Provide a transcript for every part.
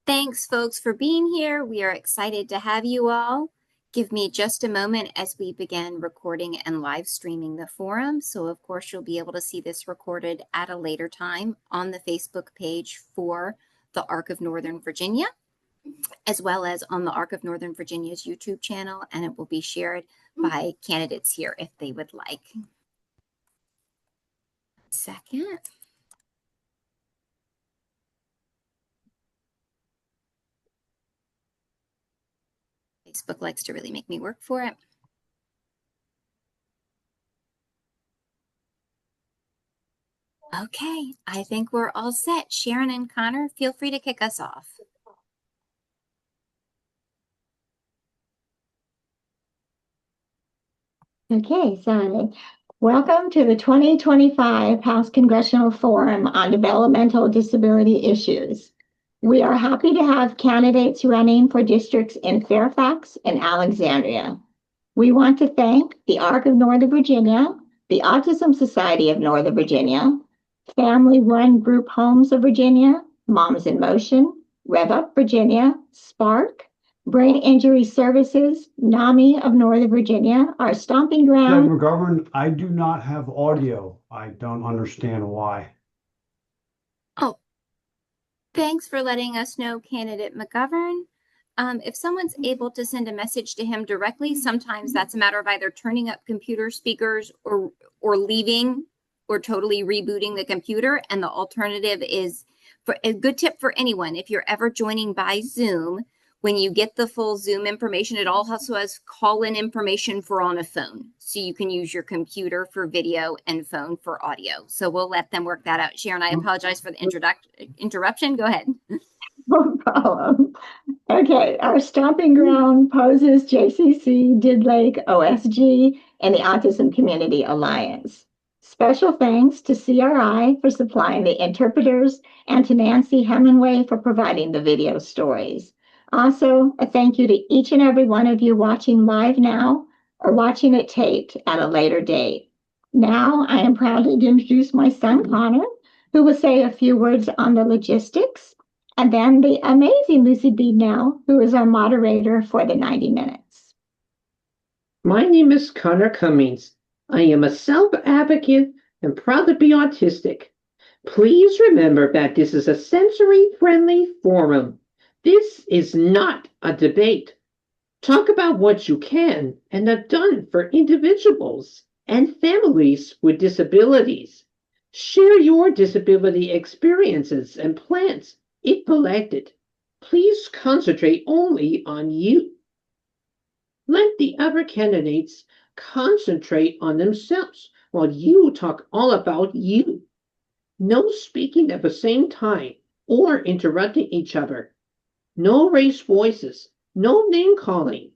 Thanks, folks, for being here. We are excited to have you all. Give me just a moment as we begin recording and live streaming the forum. So, of course, you'll be able to see this recorded at a later time on the Facebook page for the Arc of Northern Virginia, as well as on the Arc of Northern Virginia's YouTube channel, and it will be shared by candidates here if they would like. Second. Facebook likes to really make me work for it. Okay, I think we're all set. Sharon and Connor, feel free to kick us off. Okay, so welcome to the 2025 House Congressional Forum on Developmental Disability Issues. We are happy to have candidates running for districts in Fairfax and Alexandria. We want to thank the Arc of Northern Virginia, the Autism Society of Northern Virginia, Family Run Group Homes of Virginia, Moms in Motion, Rev Up Virginia, Spark, Brain Injury Services, NAMI of Northern Virginia, our stomping ground. McGovern, I do not have audio. I don't understand why. Oh, thanks for letting us know, candidate McGovern. If someone's able to send a message to him directly, sometimes that's a matter of either turning up computer speakers or leaving or totally rebooting the computer. And the alternative is, for a good tip for anyone, if you're ever joining by Zoom, when you get the full Zoom information, it also has call-in information for on a phone. So you can use your computer for video and phone for audio. So we'll let them work that out. Sharon, I apologize for the interruption. Go ahead. No problem. Okay, our stomping ground poses JCC, Did Lake, OSG, and the Autism Community Alliance. Special thanks to CRI for supplying the interpreters and to Nancy Hemingway for providing the video stories. Also, a thank you to each and every one of you watching live now or watching it taped at a later date. Now, I am proud to introduce my son, Connor, who will say a few words on the logistics, and then the amazing Lucy Beednow, who is our moderator for the 90 minutes. My name is Connor Cummings. I am a self-advocate and proud to be autistic. Please remember that this is a sensory-friendly forum. This is not a debate. Talk about what you can and have done for individuals and families with disabilities. Share your disability experiences and plans if elected. Please concentrate only on you. Let the other candidates concentrate on themselves while you talk all about you. No speaking at the same time or interrupting each other. No raised voices, no name calling.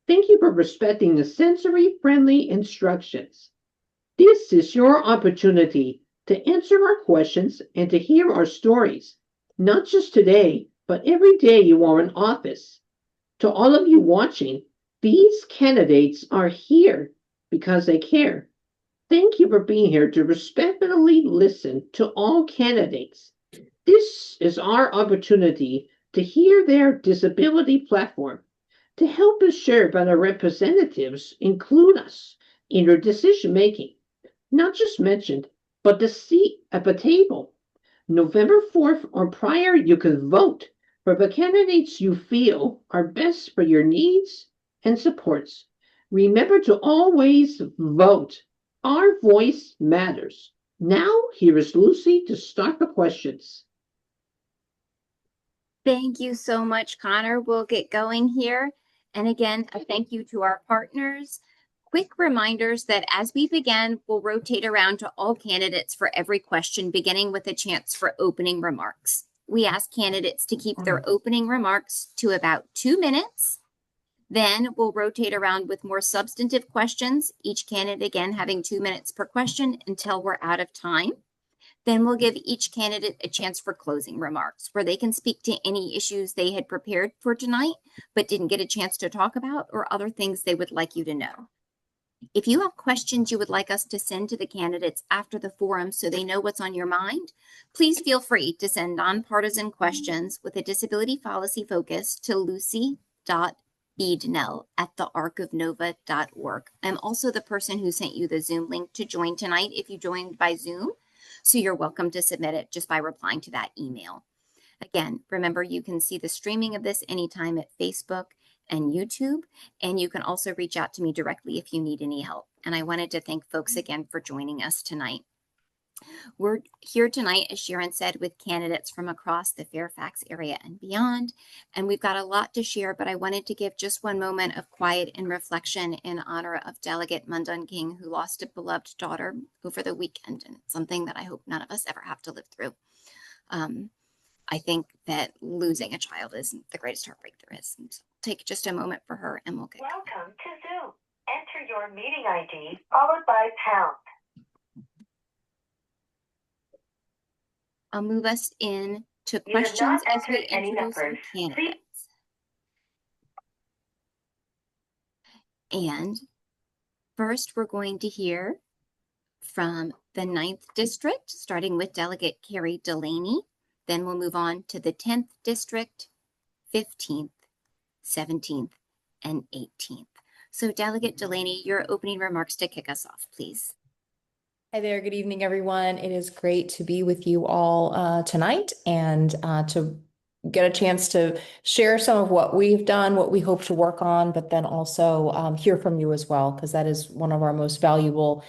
Thank you for respecting the sensory-friendly instructions. This is your opportunity to answer our questions and to hear our stories, not just today, but every day you are in office. To all of you watching, these candidates are here because they care. Thank you for being here to respectfully listen to all candidates. This is our opportunity to hear their disability platform. To help us share that our representatives include us in your decision making, not just mentioned, but the seat at the table. November 4th or prior, you can vote for the candidates you feel are best for your needs and supports. Remember to always vote. Our voice matters. Now, here is Lucy to start the questions. Thank you so much, Connor. We'll get going here. And again, a thank you to our partners. Quick reminders that as we begin, we'll rotate around to all candidates for every question, beginning with a chance for opening remarks. We ask candidates to keep their opening remarks to about 2 minutes. Then we'll rotate around with more substantive questions, each candidate again having 2 minutes per question until we're out of time. Then we'll give each candidate a chance for closing remarks where they can speak to any issues they had prepared for tonight but didn't get a chance to talk about or other things they would like you to know. If you have questions you would like us to send to the candidates after the forum so they know what's on your mind, please feel free to send nonpartisan questions with a disability policy focus to lucy.beednell@thearcofnova.org. I'm also the person who sent you the Zoom link to join tonight if you joined by Zoom, so you're welcome to submit it just by replying to that email. Again, remember you can see the streaming of this anytime at Facebook and YouTube, and you can also reach out to me directly if you need any help. And I wanted to thank folks again for joining us tonight. We're here tonight, as Sharon said, with candidates from across the Fairfax area and beyond, and we've got a lot to share, but I wanted to give just one moment of quiet and reflection in honor of Delegate Mundun King, who lost a beloved daughter over the weekend, and it's something that I hope none of us ever have to live through. I think that losing a child is the greatest heartbreak there is. So take just a moment for her and we'll get going. Welcome to Zoom. Enter your meeting ID followed by pound. I'll move us in to You have questions not as we entered any introduce our numbers. candidates. And first, we're going to hear from the 9th District, starting with Delegate Carrie Delaney. Then we'll move on to the 10th District, 15th, 17th, and 18th. So Delegate Delaney, your opening remarks to kick us off, please. Hi there, good evening, everyone. It is great to be with you all tonight and to get a chance to share some of what we've done, what we hope to work on, but then also hear from you as well, because that is one of our most valuable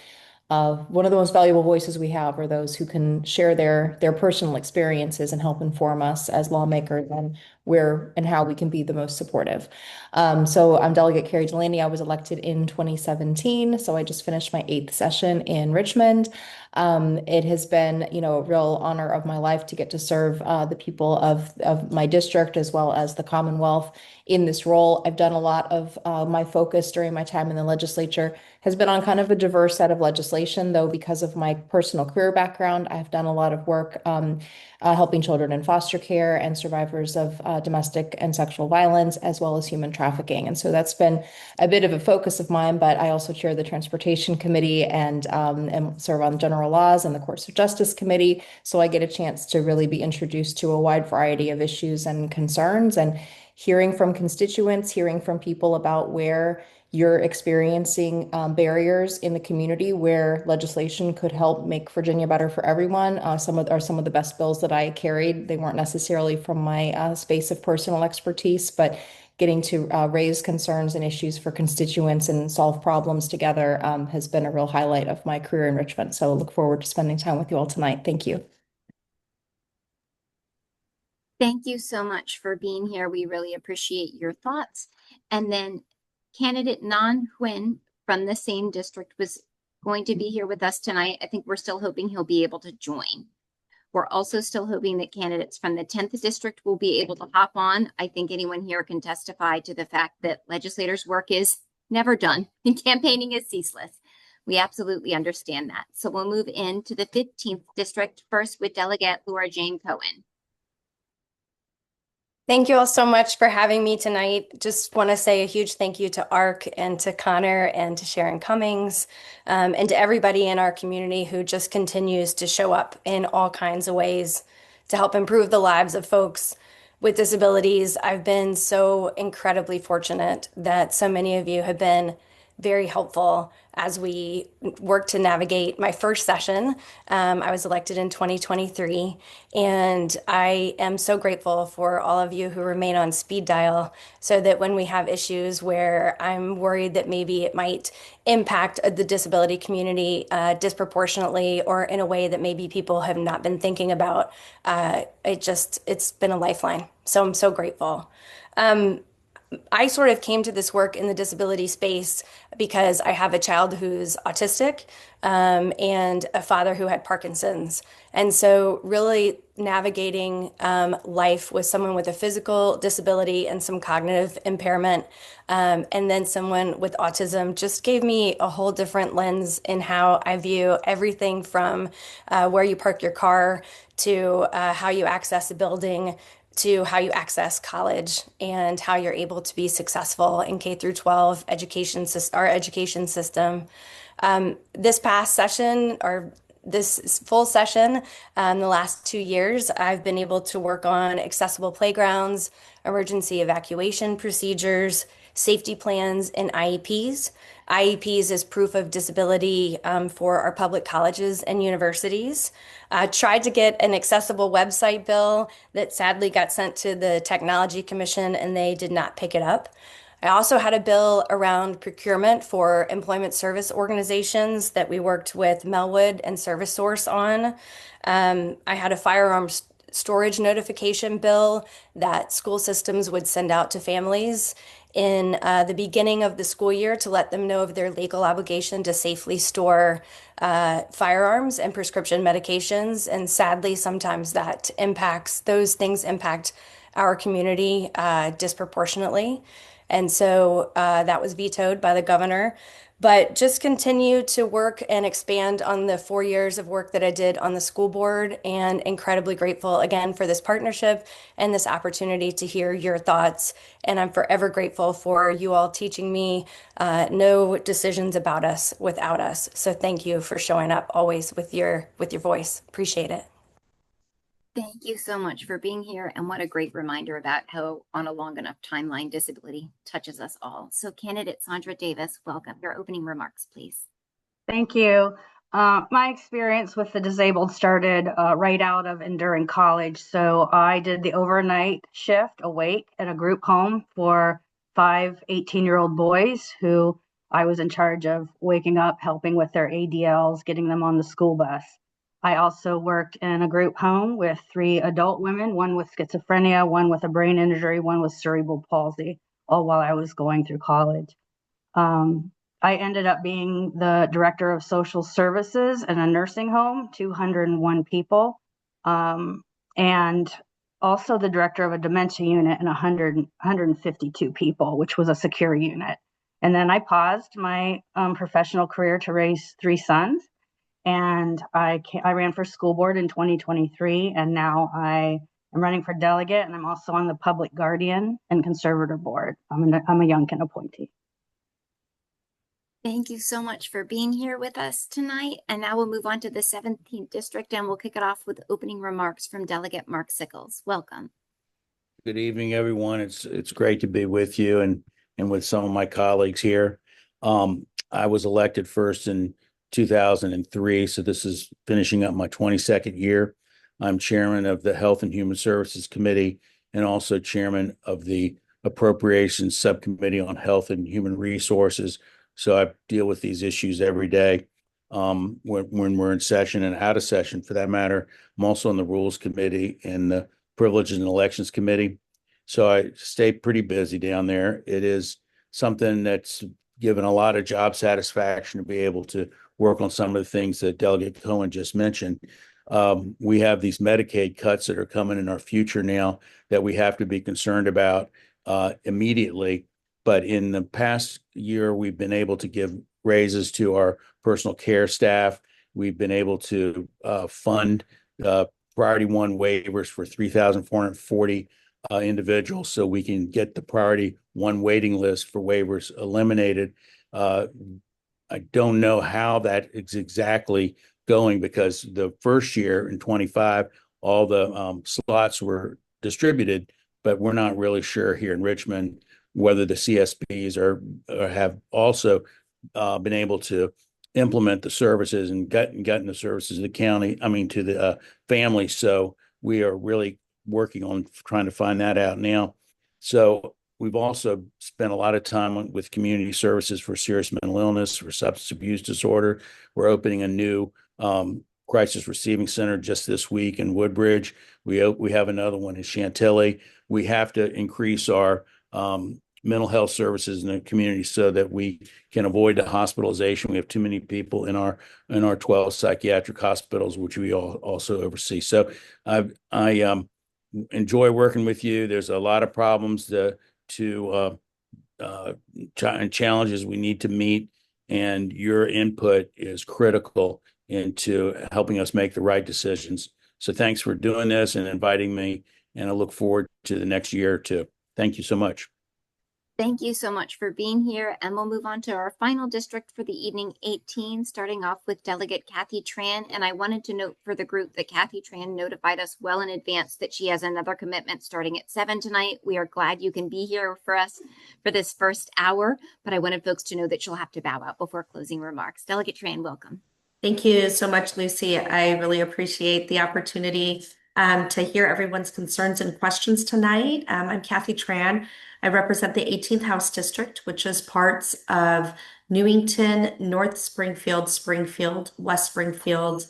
one of the most valuable voices we have are those who can share their personal experiences and help inform us as lawmakers on where and how we can be the most supportive. So I'm Delegate Carrie Delaney. I was elected in 2017, so I just finished my 8th session in Richmond. It has been, a real honor of my life to get to serve the people of my district as well as the Commonwealth in this role. I've done a lot of my focus during my time in the legislature has been on kind of a diverse set of legislation, though because of my personal career background, I've done a lot of work helping children in foster care and survivors of domestic and sexual violence, as well as human trafficking. And so that's been a bit of a focus of mine, but I also chair the Transportation Committee and serve on general laws and the Courts of Justice Committee. So I get a chance to really be introduced to a wide variety of issues and concerns, and hearing from constituents, hearing from people about where you're experiencing barriers in the community where legislation could help make Virginia better for everyone. Some of the best bills that I carried. They weren't necessarily from my space of personal expertise, but getting to raise concerns and issues for constituents and solve problems together has been a real highlight of my career in Richmond. So I look forward to spending time with you all tonight. Thank you. Thank you so much for being here. We really appreciate your thoughts. And then candidate Nan Huynh from the same district was going to be here with us tonight. I think we're still hoping he'll be able to join. We're also still hoping that candidates from the 10th district will be able to hop on. I think anyone here can testify to the fact that legislators' work is never done and campaigning is ceaseless. We absolutely understand that. So we'll move into the 15th district first with Delegate Laura Jane Cohen. Thank you all so much for having me tonight. Just want to say a huge thank you to ARC and to Connor and to Sharon Cummings and to everybody in our community who just continues to show up in all kinds of ways to help improve the lives of folks with disabilities. I've been so incredibly fortunate that so many of you have been very helpful as we work to navigate my first session. I was elected in 2023, and I am so grateful for all of you who remain on speed dial so that when we have issues where I'm worried that maybe it might impact the disability community disproportionately or in a way that maybe people have not been thinking about, it's been a lifeline. So I'm so grateful. I sort of came to this work in the disability space because I have a child who's autistic and a father who had Parkinson's. And so really navigating life with someone with a physical disability and some cognitive impairment, and then someone with autism just gave me a whole different lens in how I view everything from where you park your car to how you access a building to how you access college and how you're able to be successful in K through 12 education, our education system. This past session, or this full session, the last 2 years, I've been able to work on accessible playgrounds, emergency evacuation procedures, safety plans, and IEPs. IEPs is proof of disability for our public colleges and universities. Tried to get an accessible website bill that sadly got sent to the Technology Commission and they did not pick it up. I also had a bill around procurement for employment service organizations that we worked with Melwood and Service Source on. I had a firearms storage notification bill that school systems would send out to families in the beginning of the school year to let them know of their legal obligation to safely store firearms and prescription medications. And sadly, sometimes those things impact our community disproportionately. And so that was vetoed by the governor. But just continue to work and expand on the 4 years of work that I did on the school board, and incredibly grateful again for this partnership and this opportunity to hear your thoughts. And I'm forever grateful for you all teaching me no decisions about us without us. So thank you for showing up always with your voice. Appreciate it. Thank you so much for being here, and what a great reminder about how on a long enough timeline disability touches us all. So candidate Sandra Davis, welcome. Your opening remarks, please. Thank you. My experience with the disabled started right out of and during college. So I did the overnight shift awake at a group home for 5 18-year-old boys who I was in charge of waking up, helping with their ADLs, getting them on the school bus. I also worked in a group home with 3 adult women, one with schizophrenia, one with a brain injury, one with cerebral palsy, all while I was going through college. I ended up being the director of social services in a nursing home, 201 people, and also the director of a dementia unit in 152 people, which was a secure unit. And then I paused my professional career to raise 3 sons. And I ran for school board in 2023, and now I am running for delegate, and I'm also on the public guardian and conservator board. I'm a Youngkin appointee. Thank you so much for being here with us tonight. And now we'll move on to the 17th district, and we'll kick it off with opening remarks from Delegate Mark Sickles. Welcome. Good evening, everyone. It's great to be with you and with some of my colleagues here. I was elected first in 2003, so this is finishing up my 22nd year. I'm chairman of the Health and Human Services Committee and also chairman of the Appropriations Subcommittee on Health and Human Resources. So I deal with these issues every day when we're in session and out of session, for that matter. I'm also on the Rules Committee and the Privileges and Elections Committee. So I stay pretty busy down there. It is something that's given a lot of job satisfaction to be able to work on some of the things that Delegate Cohen just mentioned. We have these Medicaid cuts that are coming in our future now that we have to be concerned about immediately. But in the past year, we've been able to give raises to our personal care staff. We've been able to fund Priority 1 waivers for 3,440 individuals, so we can get the Priority 1 waiting list for waivers eliminated. I don't know how that is exactly going, because the first year in 25, all the slots were distributed, but we're not really sure here in Richmond whether the CSPs have also been able to implement the services and gotten the services to the county, to the family. So we are really working on trying to find that out now. So we've also spent a lot of time with community services for serious mental illness, for substance abuse disorder. We're opening a new crisis receiving center just this week in Woodbridge. We have another one in Chantilly. We have to increase our mental health services in the community so that we can avoid the hospitalization. We have too many people in our 12 psychiatric hospitals, which we also oversee. So I enjoy working with you. There's a lot of problems and challenges we need to meet, and your input is critical into helping us make the right decisions. So thanks for doing this and inviting me, and I look forward to the next year or two. Thank you so much. Thank you so much for being here, and we'll move on to our final district for the evening, 18, starting off with Delegate Kathy Tran. And I wanted to note for the group that Kathy Tran notified us well in advance that she has another commitment starting at 7 tonight. We are glad you can be here for us for this first hour, but I wanted folks to know that she'll have to bow out before closing remarks. Delegate Tran, welcome. Thank you so much, Lucy. I really appreciate the opportunity to hear everyone's concerns and questions tonight. I'm Kathy Tran. I represent the 18th House District, which is parts of Newington, North Springfield, Springfield, West Springfield,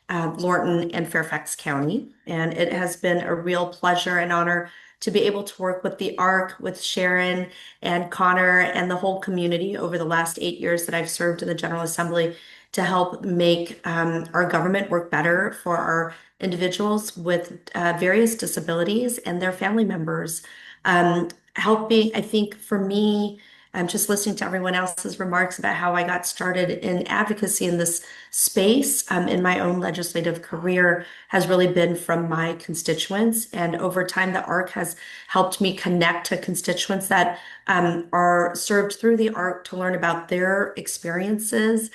Lorton, and Fairfax County. And it has been a real pleasure and honor to be able to work with the ARC, with Sharon and Connor and the whole community over the last 8 years that I've served in the General Assembly to help make our government work better for our individuals with various disabilities and their family members. Helping, I think for me, just listening to everyone else's remarks about how I got started in advocacy in this space in my own legislative career has really been from my constituents. And over time, the ARC has helped me connect to constituents that are served through the ARC to learn about their experiences,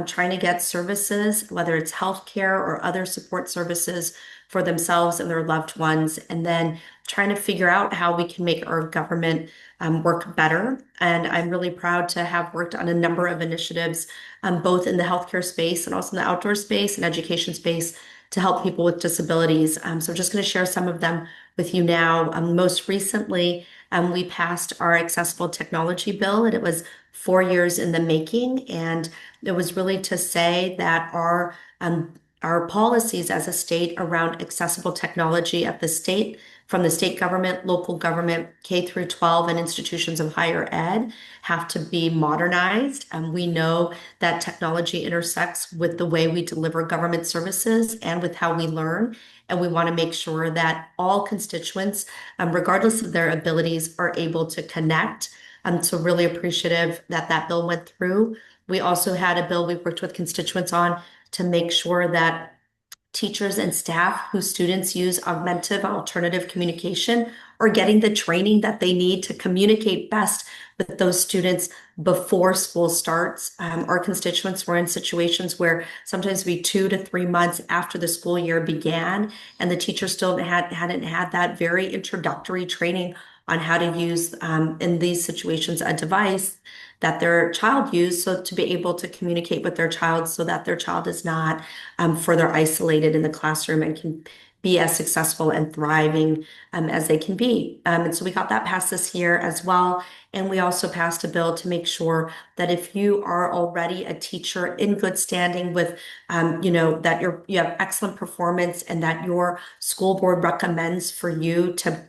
trying to get services, whether it's healthcare or other support services for themselves and their loved ones, and then trying to figure out how we can make our government work better. And I'm really proud to have worked on a number of initiatives, both in the healthcare space and also in the outdoor space and education space to help people with disabilities. So I'm just going to share some of them with you now. Most recently, we passed our accessible technology bill, and it was 4 years in the making. And it was really to say that our policies as a state around accessible technology at the state, from the state government, local government, K through 12, and institutions of higher ed have to be modernized. We know that technology intersects with the way we deliver government services and with how we learn. And we want to make sure that all constituents, regardless of their abilities, are able to connect. So really appreciative that that bill went through. We also had a bill we worked with constituents on to make sure that teachers and staff whose students use augmentative and alternative communication are getting the training that they need to communicate best with those students before school starts. Our constituents were in situations where sometimes it'd be 2 to 3 months after the school year began, and the teachers still hadn't had that very introductory training on how to use, in these situations, a device that their child used, so to be able to communicate with their child so that their child is not further isolated in the classroom and can be as successful and thriving as they can be. And so we got that passed this year as well. And we also passed a bill to make sure that if you are already a teacher in good standing with, that you have excellent performance and that your school board recommends for you to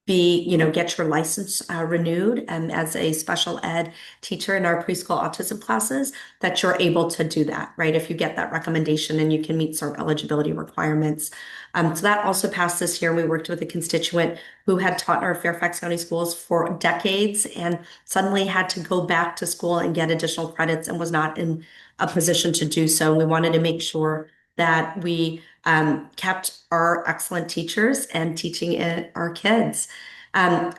get your license renewed as a special ed teacher in our preschool autism classes, that you're able to do that, right? If you get that recommendation and you can meet certain eligibility requirements. So that also passed this year. We worked with a constituent who had taught in our Fairfax County schools for decades and suddenly had to go back to school and get additional credits and was not in a position to do so. We wanted to make sure that we kept our excellent teachers and teaching our kids.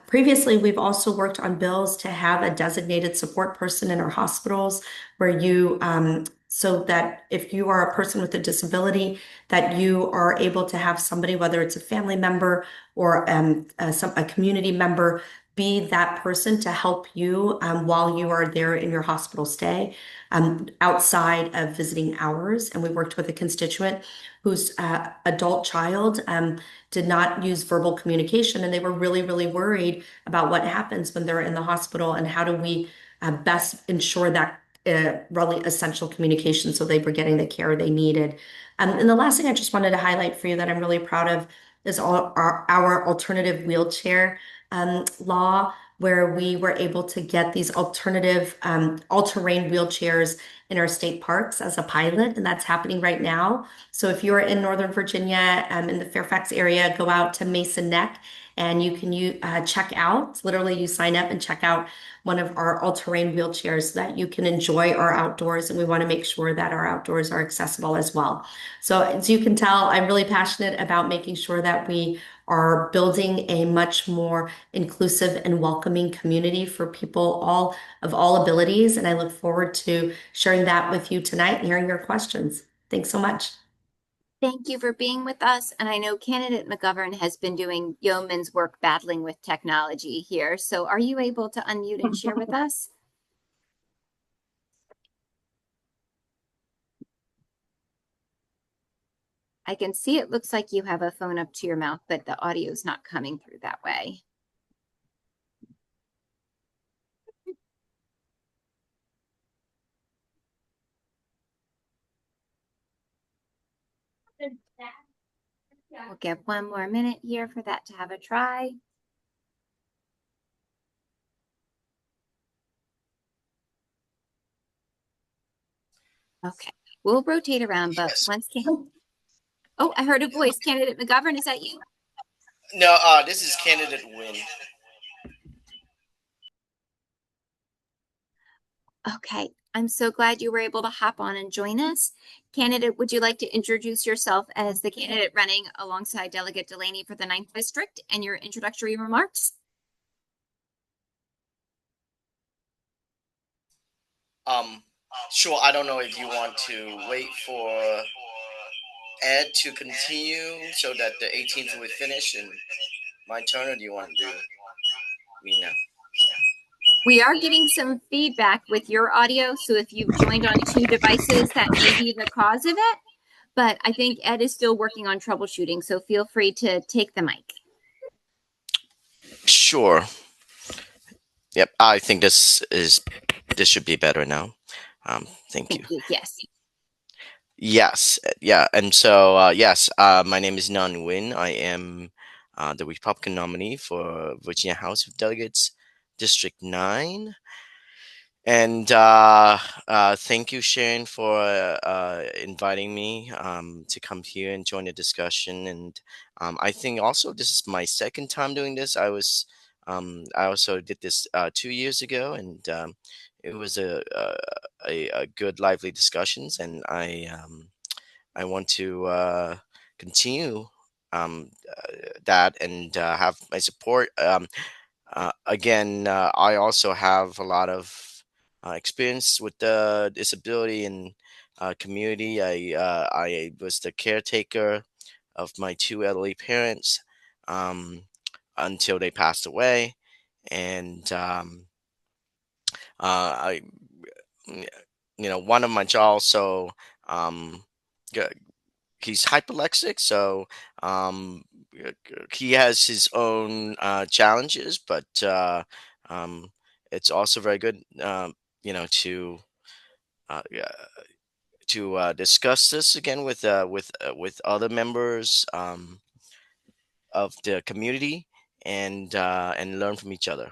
Previously, we've also worked on bills to have a designated support person in our hospitals where so that if you are a person with a disability, that you are able to have somebody, whether it's a family member or a community member, be that person to help you while you are there in your hospital stay outside of visiting hours. And we worked with a constituent whose adult child did not use verbal communication, and they were really, really worried about what happens when they're in the hospital and how do we best ensure that really essential communication so they were getting the care they needed. And the last thing I just wanted to highlight for you that I'm really proud of is our alternative wheelchair law, where we were able to get these alternative all-terrain wheelchairs in our state parks as a pilot, and that's happening right now. So if you're in Northern Virginia, in the Fairfax area, go out to Mason Neck and you can check out. It's literally, you sign up and check out one of our all-terrain wheelchairs so that you can enjoy our outdoors, and we want to make sure that our outdoors are accessible as well. So as you can tell, I'm really passionate about making sure that we are building a much more inclusive and welcoming community for people of all abilities. And I look forward to sharing that with you tonight and hearing your questions. Thanks so much. Thank you for being with us. And I know candidate McGovern has been doing yeoman's work battling with technology here. So are you able to unmute and share with us? I can see it looks like you have a phone up to your mouth, but the audio is not coming through that way. We'll give one more minute here for that to have a try. Okay, we'll rotate around, but once again. Oh, I heard a voice. Candidate McGovern, is that you? No, this is candidate Win. Okay, I'm so glad you were able to hop on and join us. Candidate, would you like to introduce yourself as the candidate running alongside Delegate Delaney for the 9th District and your introductory remarks? Sure. I don't know if you want to wait for Ed to continue so that the 18th will finish and my turn, or do you want to do me now? We are getting some feedback with your audio, so if you've joined on 2 devices, that may be the cause of it. But I think Ed is still working on troubleshooting, so feel free to take the mic. Sure. Yep. I think this should be better now. Thank you. Yes. Yes. Yeah. And so yes. My name is Nan Win. I am the Republican nominee for Virginia House of Delegates, District 9. And thank you, Sharon, for inviting me to come here and join the discussion. And I think also this is my second time doing this. I also did this 2 years ago, and it was a good, lively discussions. And I want to continue that and have my support. Again, I also have a lot of experience with the disability and community. I was the caretaker of my 2 elderly parents until they passed away, and I, one of my jaw also g- he's hyperlexic, so um, he has his own challenges, but it's also very good, to yeah, to discuss this again with other members of the community and learn from each other.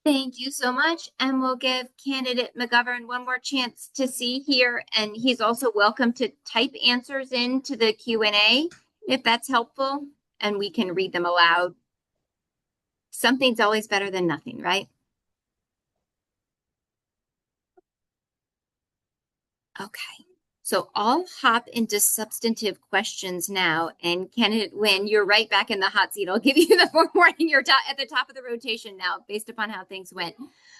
Thank you so much. And we'll give candidate McGovern one more chance to see here. And he's also welcome to type answers into the Q&A if that's helpful, and we can read them aloud. Something's always better than nothing, right? Okay. So I'll hop into substantive questions now. And candidate Win, you're right back in the hot seat. I'll give you the forewarning. You're at the top of the rotation now based upon how things went.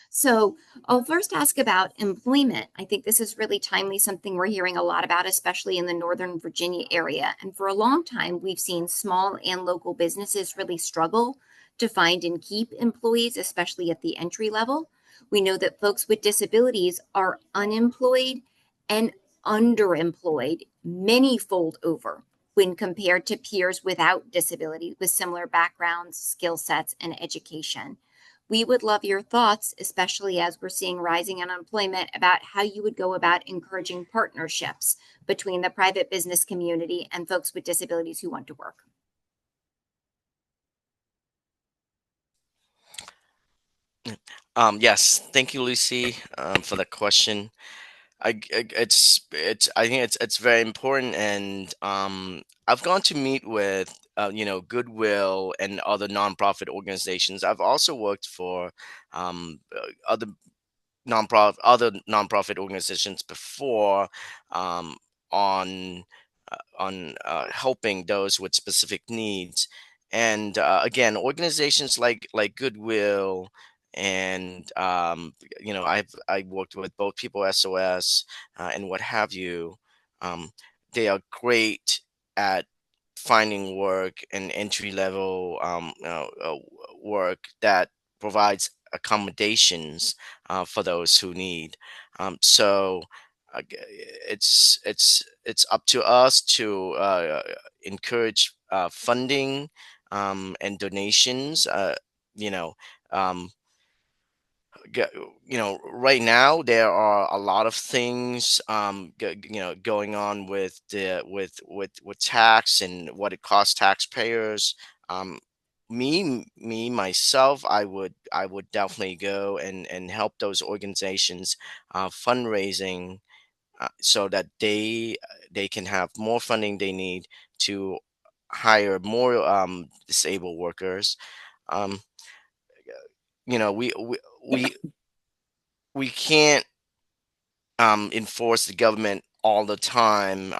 So I'll first ask about employment. I think this is really timely, something we're hearing a lot about, especially in the Northern Virginia area. And for a long time, we've seen small and local businesses really struggle to find and keep employees, especially at the entry level. We know that folks with disabilities are unemployed and underemployed many-fold over when compared to peers without disability with similar backgrounds, skill sets, and education. We would love your thoughts, especially as we're seeing rising unemployment, about how you would go about encouraging partnerships between the private business community and folks with disabilities who want to work. Yes, thank you, Lucy, for the question. I think it's very important, and I've gone to meet with Goodwill and other nonprofit organizations. I've also worked for other nonprofit organizations before, um, on helping those with specific needs. And again, organizations like Goodwill and I worked with both People SOS and what have you. Um, they are great at finding work and entry level work that provides accommodations for those who need. So it's up to us to encourage funding and donations. You know, um, g- right now there are a lot of things going on with with tax and what it costs taxpayers. um me myself, I would definitely go and help those organizations fundraising, so that they can have more funding they need to hire more disabled workers. um you know we we can't enforce the government all the time,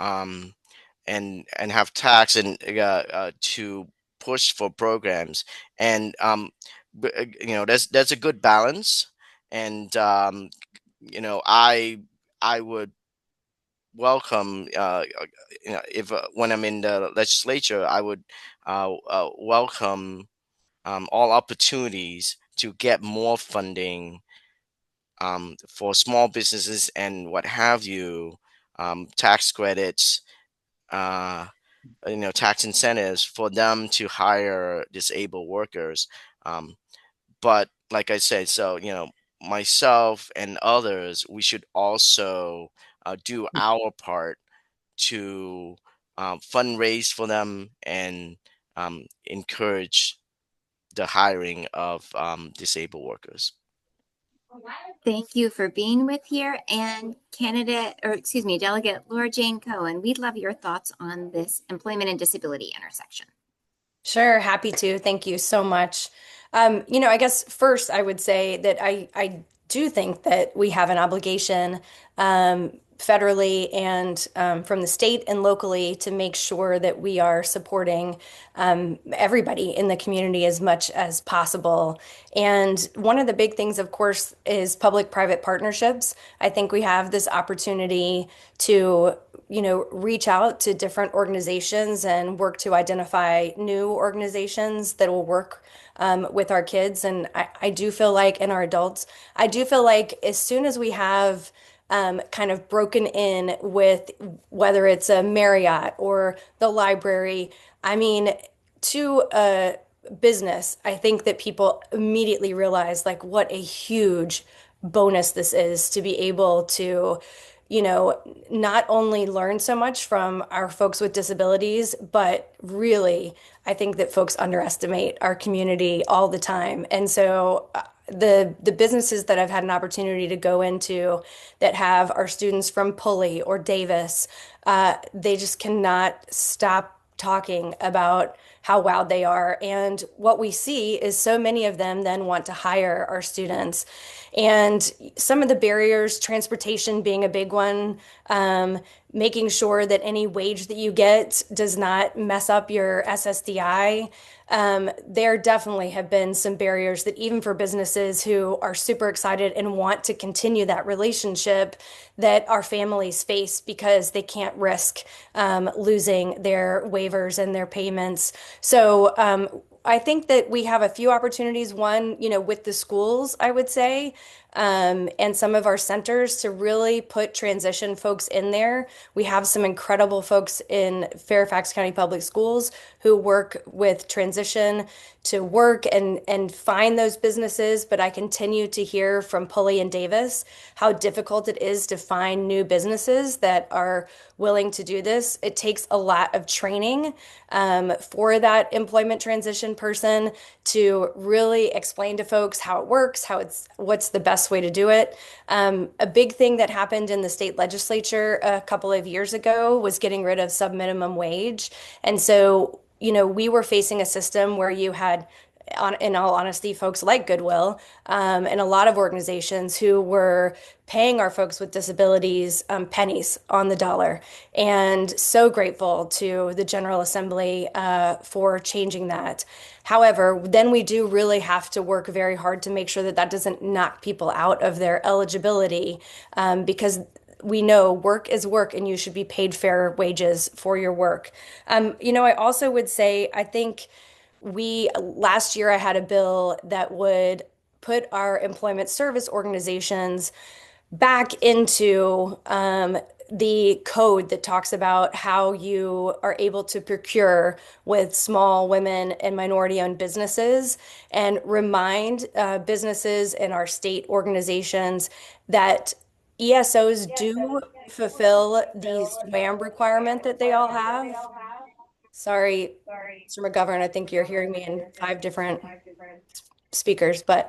and have tax and to push for programs. And that's a good balance. And I would welcome, if when I'm in the legislature, I would welcome all opportunities to get more funding for small businesses and what have you, tax credits, uh, tax incentives for them to hire disabled workers. Um, but like I said, so myself and others, we should also do our part to fundraise for them and encourage the hiring of disabled workers. Thank you for being with here, and Delegate Laura Jane Cohen. We'd love your thoughts on this employment and disability intersection. Sure, happy to. Thank you so much. I guess first I would say that I do think that we have an obligation, federally and from the state and locally, to make sure that we are supporting everybody in the community as much as possible. And one of the big things, of course, is public-private partnerships. I think we have this opportunity to reach out to different organizations and work to identify new organizations that will work with our kids. And I do feel like, and our adults, I do feel like as soon as we have kind of broken in with whether it's a Marriott or the library, I mean, to a business, I think that people immediately realize like what a huge bonus this is to be able to not only learn so much from our folks with disabilities, but really, I think that folks underestimate our community all the time. And so the businesses that I've had an opportunity to go into that have our students from Pulley or Davis, they just cannot stop talking about how wowed they are. And what we see is so many of them then want to hire our students. And some of the barriers, transportation being a big one, making sure that any wage that you get does not mess up your SSDI. There definitely have been some barriers that even for businesses who are super excited and want to continue that relationship, that our families face because they can't risk losing their waivers and their payments. So I think that we have a few opportunities. One, with the schools, I would say, and some of our centers to really put transition folks in there. We have some incredible folks in Fairfax County Public Schools who work with transition to work and find those businesses. But I continue to hear from Pulley and Davis how difficult it is to find new businesses that are willing to do this. It takes a lot of training for that employment transition person to really explain to folks how it works, what's the best way to do it. A big thing that happened in the state legislature a couple of years ago was getting rid of subminimum wage. And so, we were facing a system where you had, in all honesty, folks like Goodwill and a lot of organizations who were paying our folks with disabilities pennies on the dollar. And so grateful to the General Assembly for changing that. However, then we do really have to work very hard to make sure that that doesn't knock people out of their eligibility because we know work is work and you should be paid fair wages for your work. I also would say, I think last year I had a bill that would put our employment service organizations back into the code that talks about how you are able to procure with small women and minority-owned businesses and remind businesses and our state organizations that ESOs do fulfill the SWAM requirement that they all have. Sorry, Mr. McGovern, I think you're hearing me in 5 different speakers, but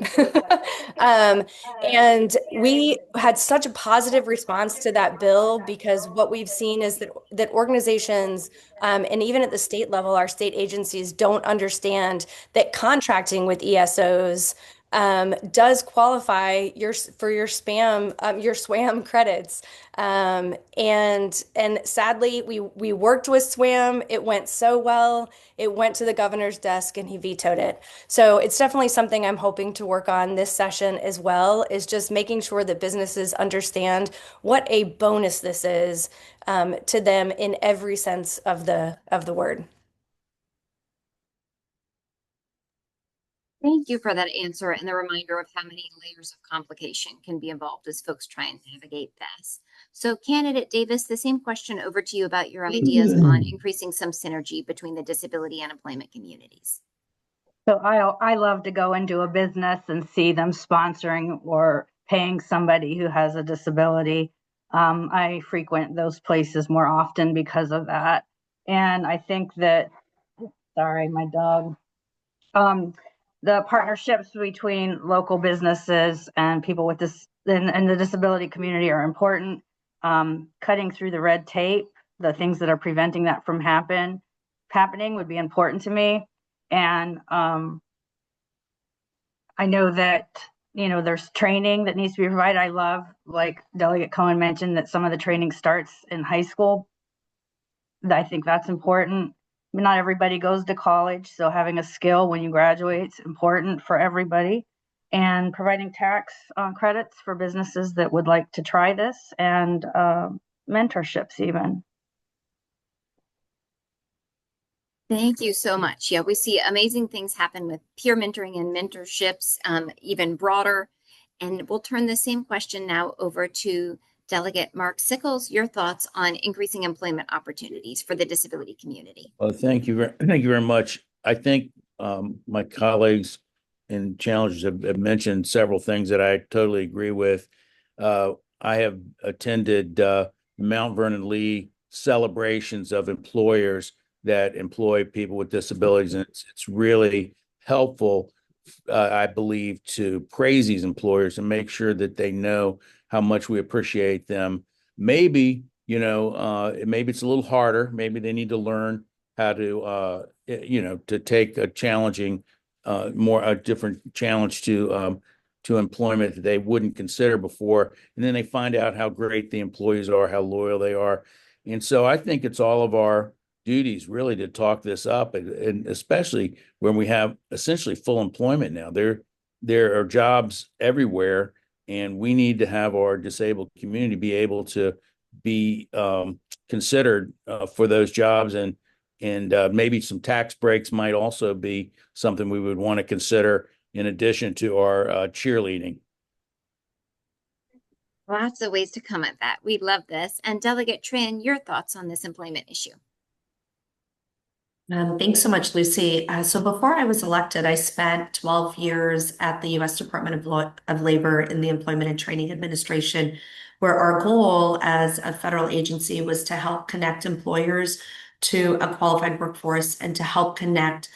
and we had such a positive response to that bill because what we've seen is that organizations and even at the state level, our state agencies don't understand that contracting with ESOs does qualify for your SWAM credits. And sadly, we worked with SWAM. It went so well. It went to the governor's desk and he vetoed it. So it's definitely something I'm hoping to work on this session as well, is just making sure that businesses understand what a bonus this is to them in every sense of the word. Thank you for that answer and the reminder of how many layers of complication can be involved as folks try and navigate this. So, Candidate Davis, the same question over to you about your ideas on increasing some synergy between the disability and employment communities. So I love to go into a business and see them sponsoring or paying somebody who has a disability. I frequent those places more often because of that. And I think that, sorry, my dog. The partnerships between local businesses and people with this and the disability community are important. Cutting through the red tape, the things that are preventing that from happening would be important to me. And I know that, there's training that needs to be provided. I love, like Delegate Cohen mentioned, that some of the training starts in high school. I think that's important. Not everybody goes to college, so having a skill when you graduate is important for everybody. And providing tax credits for businesses that would like to try this, and mentorships even. Thank you so much. Yeah, we see amazing things happen with peer mentoring and mentorships, even broader. And we'll turn the same question now over to Delegate Mark Sickles. Your thoughts on increasing employment opportunities for the disability community. Well, thank you very much. I think my colleagues and challengers have mentioned several things that I totally agree with. I have attended Mount Vernon Lee celebrations of employers that employ people with disabilities, and it's really helpful, I believe, to praise these employers and make sure that they know how much we appreciate them. Maybe, maybe it's a little harder. Maybe they need to learn how to, to take a challenging, a different challenge to employment that they wouldn't consider before. And then they find out how great the employees are, how loyal they are. And so I think it's all of our duties really to talk this up, and especially when we have essentially full employment now. There are jobs everywhere, and we need to have our disabled community be able to be considered for those jobs, and maybe some tax breaks might also be something we would want to consider in addition to our cheerleading. Lots of ways to come at that. We love this. And Delegate Tran, your thoughts on this employment issue? Thanks so much, Lucy. So before I was elected, I spent 12 years at the U.S. Department of Labor in the Employment and Training Administration, where our goal as a federal agency was to help connect employers to a qualified workforce and to help connect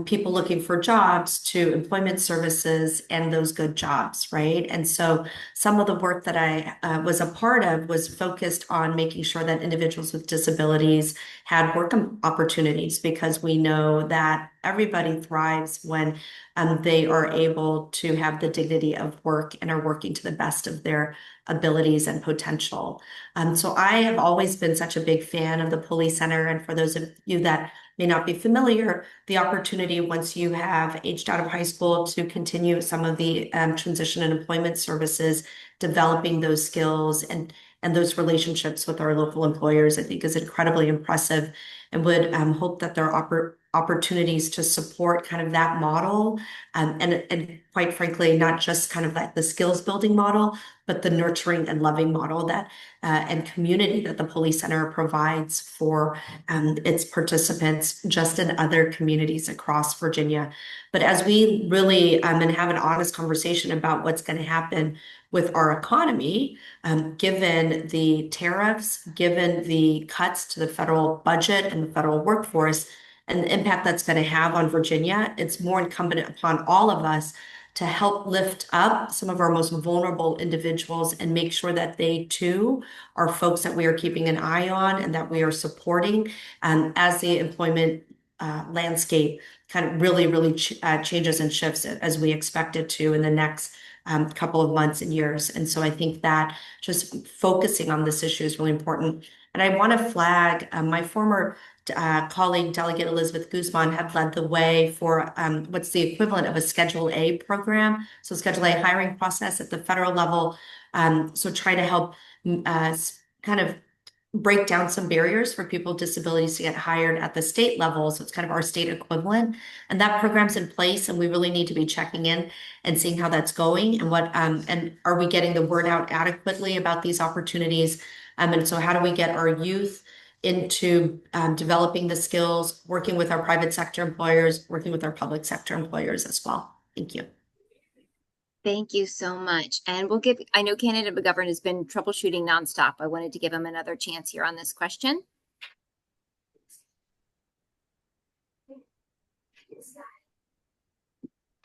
people looking for jobs to employment services and those good jobs, right? And so some of the work that I was a part of was focused on making sure that individuals with disabilities had work opportunities, because we know that everybody thrives when they are able to have the dignity of work and are working to the best of their abilities and potential. So I have always been such a big fan of the Police Center. And for those of you that may not be familiar, the opportunity once you have aged out of high school to continue some of the transition and employment services, developing those skills and those relationships with our local employers, I think is incredibly impressive, and would hope that there are opportunities to support kind of that model, and quite frankly, not just kind of like the skills building model, but the nurturing and loving model that and community that the Police Center provides for its participants just in other communities across Virginia. But as we really and have an honest conversation about what's going to happen with our economy, given the tariffs, given the cuts to the federal budget and the federal workforce, and the impact that's going to have on Virginia, it's more incumbent upon all of us to help lift up some of our most vulnerable individuals and make sure that they too are folks that we are keeping an eye on and that we are supporting as the employment landscape kind of really changes and shifts as we expect it to in the next couple of months and years. And so I think that just focusing on this issue is really important. And I want to flag my former colleague, Delegate Elizabeth Guzman, had led the way for what's the equivalent of a Schedule A program. So Schedule A hiring process at the federal level. So try to help kind of break down some barriers for people with disabilities to get hired at the state level. So it's kind of our state equivalent. And that program's in place, and we really need to be checking in and seeing how that's going and what and are we getting the word out adequately about these opportunities. And so how do we get our youth into developing the skills, working with our private sector employers, working with our public sector employers as well. Thank you. Thank you so much. And I know candidate McGovern has been troubleshooting nonstop. I wanted to give him another chance here on this question.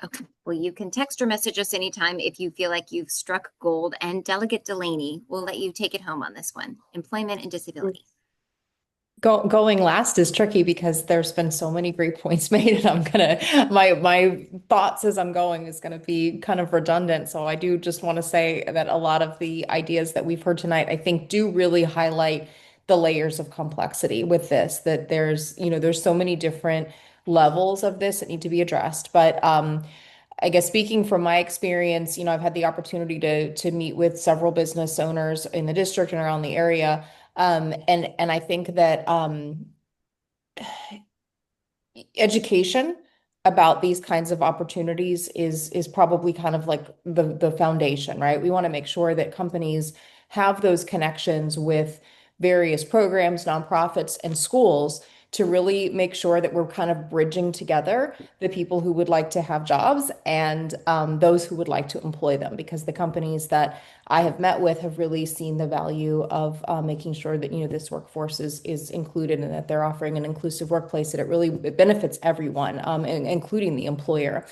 Okay, well, you can text or message us anytime if you feel like you've struck gold. And Delegate Delaney, we'll let you take it home on this one. Employment and disability. Going last is tricky because there's been so many great points made, and my thoughts as I'm going is gonna be kind of redundant. So I do just want to say that a lot of the ideas that we've heard tonight, I think, do really highlight the layers of complexity with this, that there's so many different levels of this that need to be addressed. But I guess speaking from my experience, I've had the opportunity to meet with several business owners in the district and around the area. And I think that education about these kinds of opportunities is probably kind of like the foundation, right? We want to make sure that companies have those connections with various programs, nonprofits, and schools to really make sure that we're kind of bridging together the people who would like to have jobs and those who would like to employ them, because the companies that I have met with have really seen the value of making sure that this workforce is included and that they're offering an inclusive workplace, that it benefits everyone, including the employer.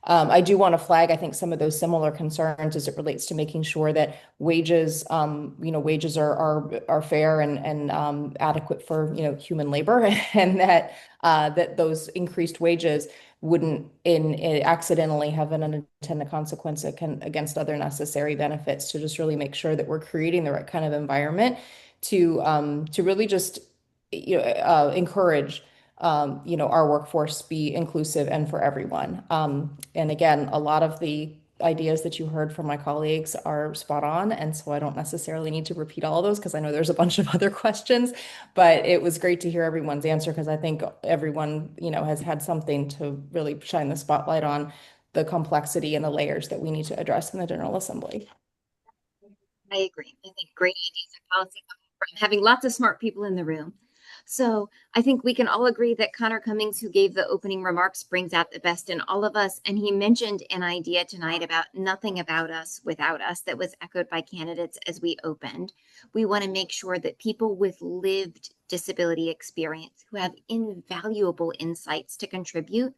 I do want to flag, I think, some of those similar concerns as it relates to making sure that wages are fair and adequate for human labor, and that those increased wages wouldn't accidentally have an unintended consequence against other necessary benefits, to just really make sure that we're creating the right kind of environment to really just encourage our workforce be inclusive and for everyone. And again, a lot of the ideas that you heard from my colleagues are spot on. And so I don't necessarily need to repeat all of those because I know there's a bunch of other questions, but it was great to hear everyone's answer, because I think everyone, has had something to really shine the spotlight on the complexity and the layers that we need to address in the General Assembly. I agree. I think great ideas and policy come from having lots of smart people in the room. So I think we can all agree that Connor Cummings, who gave the opening remarks, brings out the best in all of us. And he mentioned an idea tonight about nothing about us without us that was echoed by candidates as we opened. We want to make sure that people with lived disability experience who have invaluable insights to contribute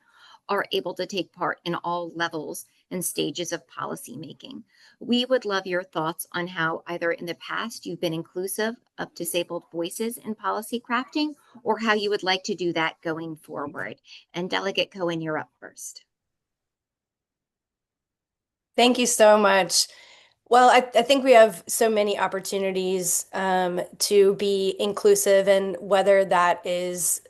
are able to take part in all levels and stages of policymaking. We would love your thoughts on how either in the past you've been inclusive of disabled voices in policy crafting, or how you would like to do that going forward. And Delegate Cohen, you're up first. Thank you so much. Well, I think we have so many opportunities to be inclusive, and whether that is,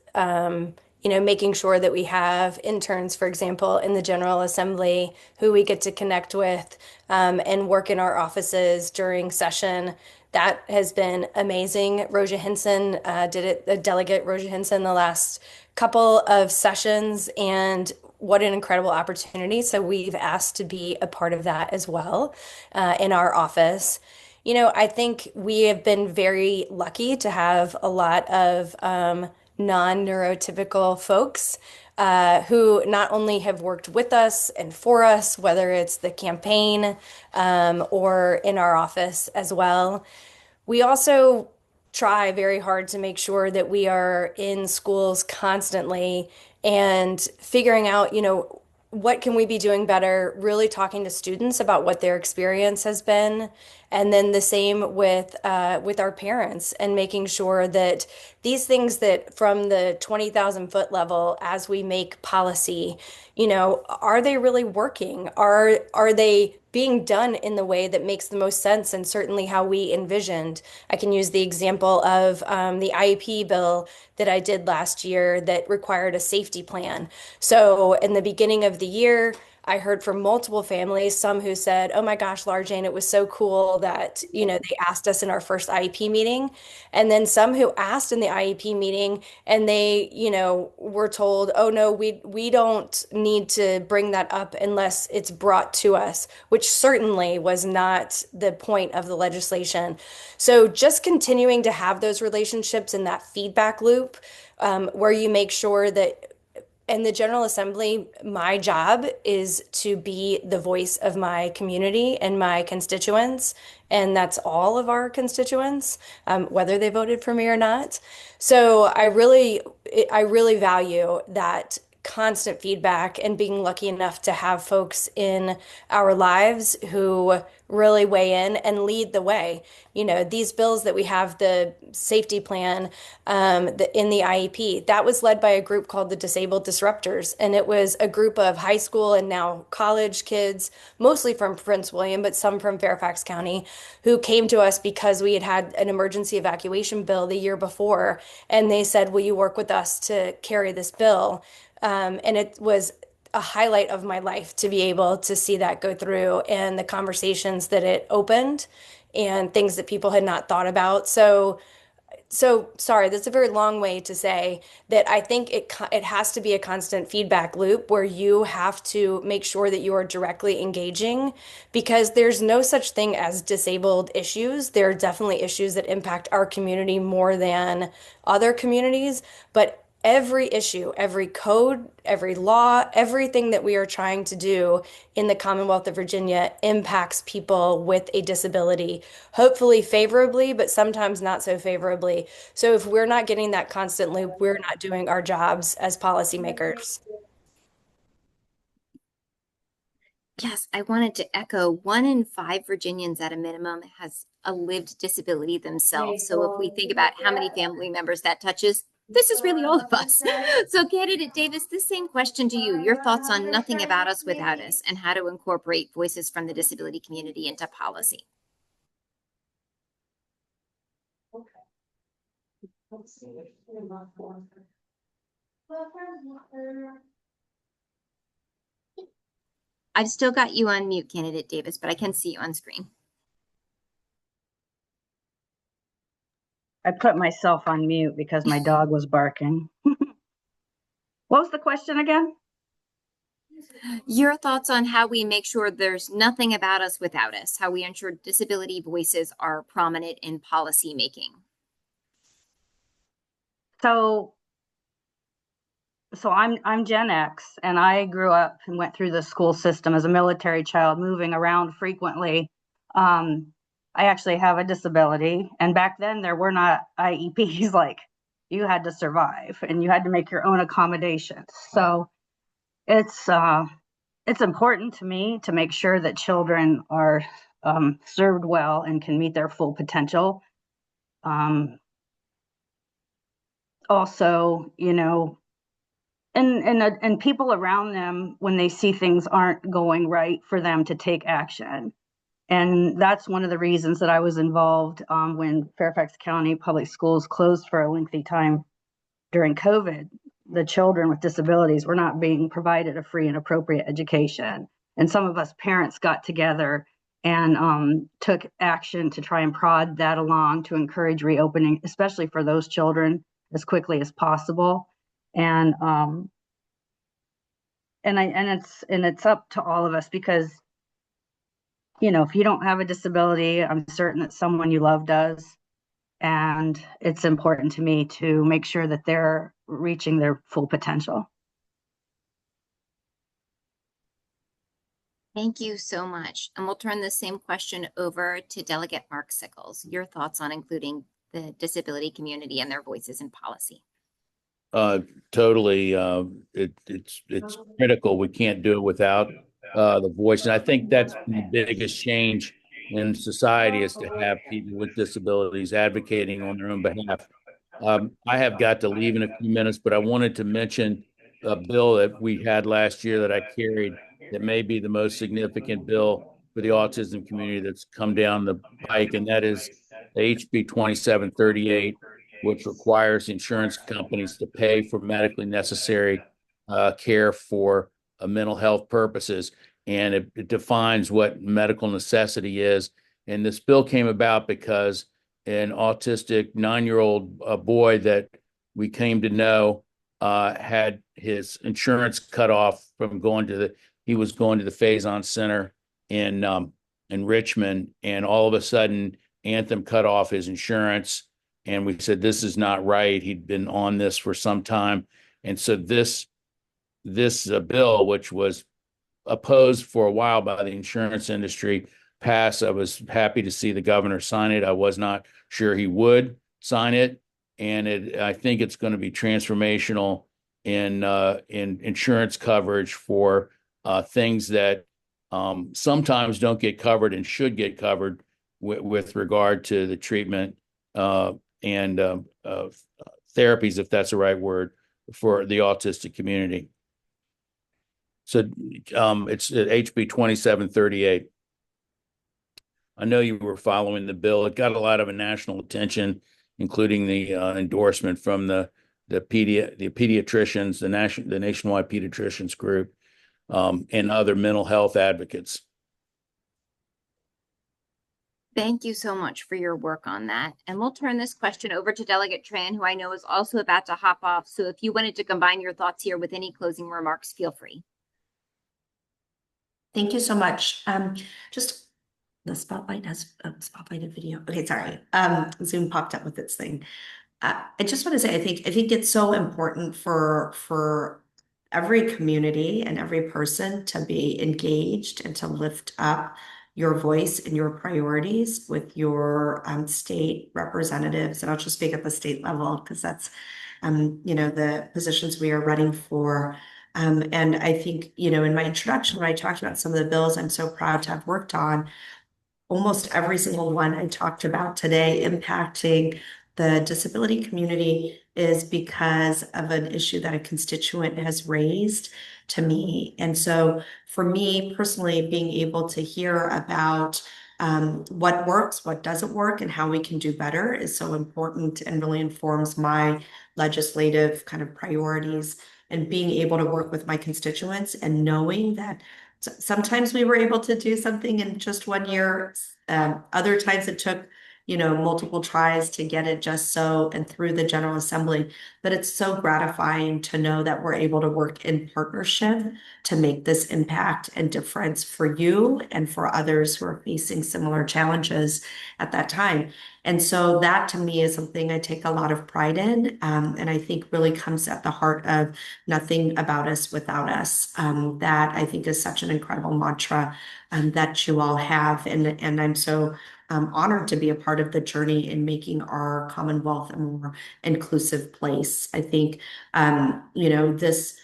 making sure that we have interns, for example, in the General Assembly who we get to connect with and work in our offices during session. That has been amazing. Roja Henson did it, the Delegate Roja Henson, the last couple of sessions, and what an incredible opportunity. So we've asked to be a part of that as well in our office. I think we have been very lucky to have a lot of non-neurotypical folks who not only have worked with us and for us, whether it's the campaign or in our office as well. We also try very hard to make sure that we are in schools constantly and figuring out, what can we be doing better, really talking to students about what their experience has been. And then the same with our parents, and making sure that these things that from the 20,000-foot level, as we make policy, are they really working? Are they being done in the way that makes the most sense, and certainly how we envisioned? I can use the example of the IEP bill that I did last year that required a safety plan. So in the beginning of the year, I heard from multiple families, some who said, "Oh my gosh, Laura Jane, it was so cool that, they asked us in our first IEP meeting." And then some who asked in the IEP meeting and they, were told, "Oh no, we don't need to bring that up unless it's brought to us," which certainly was not the point of the legislation. So just continuing to have those relationships and that feedback loop, where you make sure that in the General Assembly, my job is to be the voice of my community and my constituents, and that's all of our constituents, whether they voted for me or not. So I really value that constant feedback, and being lucky enough to have folks in our lives who really weigh in and lead the way. These bills that we have, the safety plan in the IEP, that was led by a group called the Disabled Disruptors. And it was a group of high school and now college kids, mostly from Prince William, but some from Fairfax County, who came to us because we had had an emergency evacuation bill the year before. And they said, "Will you work with us to carry this bill?" And it was a highlight of my life to be able to see that go through, and the conversations that it opened and things that people had not thought about. So sorry, that's a very long way to say that I think it has to be a constant feedback loop where you have to make sure that you are directly engaging, because there's no such thing as disabled issues. There are definitely issues that impact our community more than other communities, but every issue, every code, every law, everything that we are trying to do in the Commonwealth of Virginia impacts people with a disability, hopefully favorably, but sometimes not so favorably. So if we're not getting that constant loop, we're not doing our jobs as policymakers. Yes, I wanted to echo 1 in 5 Virginians at a minimum has a lived disability themselves. So if we think about how many family members that touches, this is really all of us. So Candidate Davis, the same question to you. Your thoughts on nothing about us without us, and how to incorporate voices from the disability community into policy. I've still got you on mute, Candidate Davis, but I can see you on screen. I put myself on mute because my dog was barking. What was the question again? Your thoughts on how we make sure there's nothing about us without us, how we ensure disability voices are prominent in policy making. So I'm Gen X, and I grew up and went through the school system as a military child, moving around frequently. I actually have a disability, and back then there were not IEPs. Like, you had to survive and you had to make your own accommodations. So it's important to me to make sure that children are served well and can meet their full potential. Also, and people around them, when they see things aren't going right, for them to take action. And that's one of the reasons that I was involved when Fairfax County Public Schools closed for a lengthy time during COVID. The children with disabilities were not being provided a free and appropriate education. And some of us parents got together and took action to try and prod that along to encourage reopening, especially for those children, as quickly as possible. And it's up to all of us, because if you don't have a disability, I'm certain that someone you love does. And it's important to me to make sure that they're reaching their full potential. Thank you so much. And we'll turn the same question over to Delegate Mark Sickles. Your thoughts on including the disability community and their voices in policy. Totally. It's critical. We can't do it without the voice. And I think that's the biggest change in society, is to have people with disabilities advocating on their own behalf. I have got to leave in a few minutes, but I wanted to mention a bill that we had last year that I carried that may be the most significant bill for the autism community that's come down the pike, and that is HB 2738, which requires insurance companies to pay for medically necessary care for mental health purposes. And it defines what medical necessity is. And this bill came about because an autistic 9-year-old boy that we came to know had his insurance cut off from he was going to the Faison Center in Richmond, and all of a sudden Anthem cut off his insurance. And we said, this is not right. He'd been on this for some time. And so this bill, which was opposed for a while by the insurance industry, passed. I was happy to see the governor sign it. I was not sure he would sign it. And I think it's going to be transformational in insurance coverage for things that sometimes don't get covered and should get covered with regard to the treatment and therapies, if that's the right word, for the autistic community. So it's HB 2738. I know you were following the bill. It got a lot of national attention, including the endorsement from the pediatricians, the nationwide pediatricians group, and other mental health advocates. Thank you so much for your work on that. And we'll turn this question over to Delegate Tran, who I know is also about to hop off. So if you wanted to combine your thoughts here with any closing remarks, feel free. Thank you so much. Just the spotlight has a spotlighted video. Okay, sorry. Zoom popped up with its thing. I just want to say, I think it's so important for every community and every person to be engaged and to lift up your voice and your priorities with your state representatives. And I'll just speak at the state level, because that's the positions we are running for. And I think, in my introduction, when I talked about some of the bills I'm so proud to have worked on, almost every single one I talked about today impacting the disability community is because of an issue that a constituent has raised to me. And so for me personally, being able to hear about what works, what doesn't work, and how we can do better is so important, and really informs my legislative kind of priorities, and being able to work with my constituents and knowing that sometimes we were able to do something in just 1 year. Other times it took multiple tries to get it just so and through the General Assembly. But it's so gratifying to know that we're able to work in partnership to make this impact and difference for you and for others who are facing similar challenges at that time. And so that to me is something I take a lot of pride in, and I think really comes at the heart of nothing about us without us. That I think is such an incredible mantra that you all have. And I'm so honored to be a part of the journey in making our Commonwealth a more inclusive place. I think, this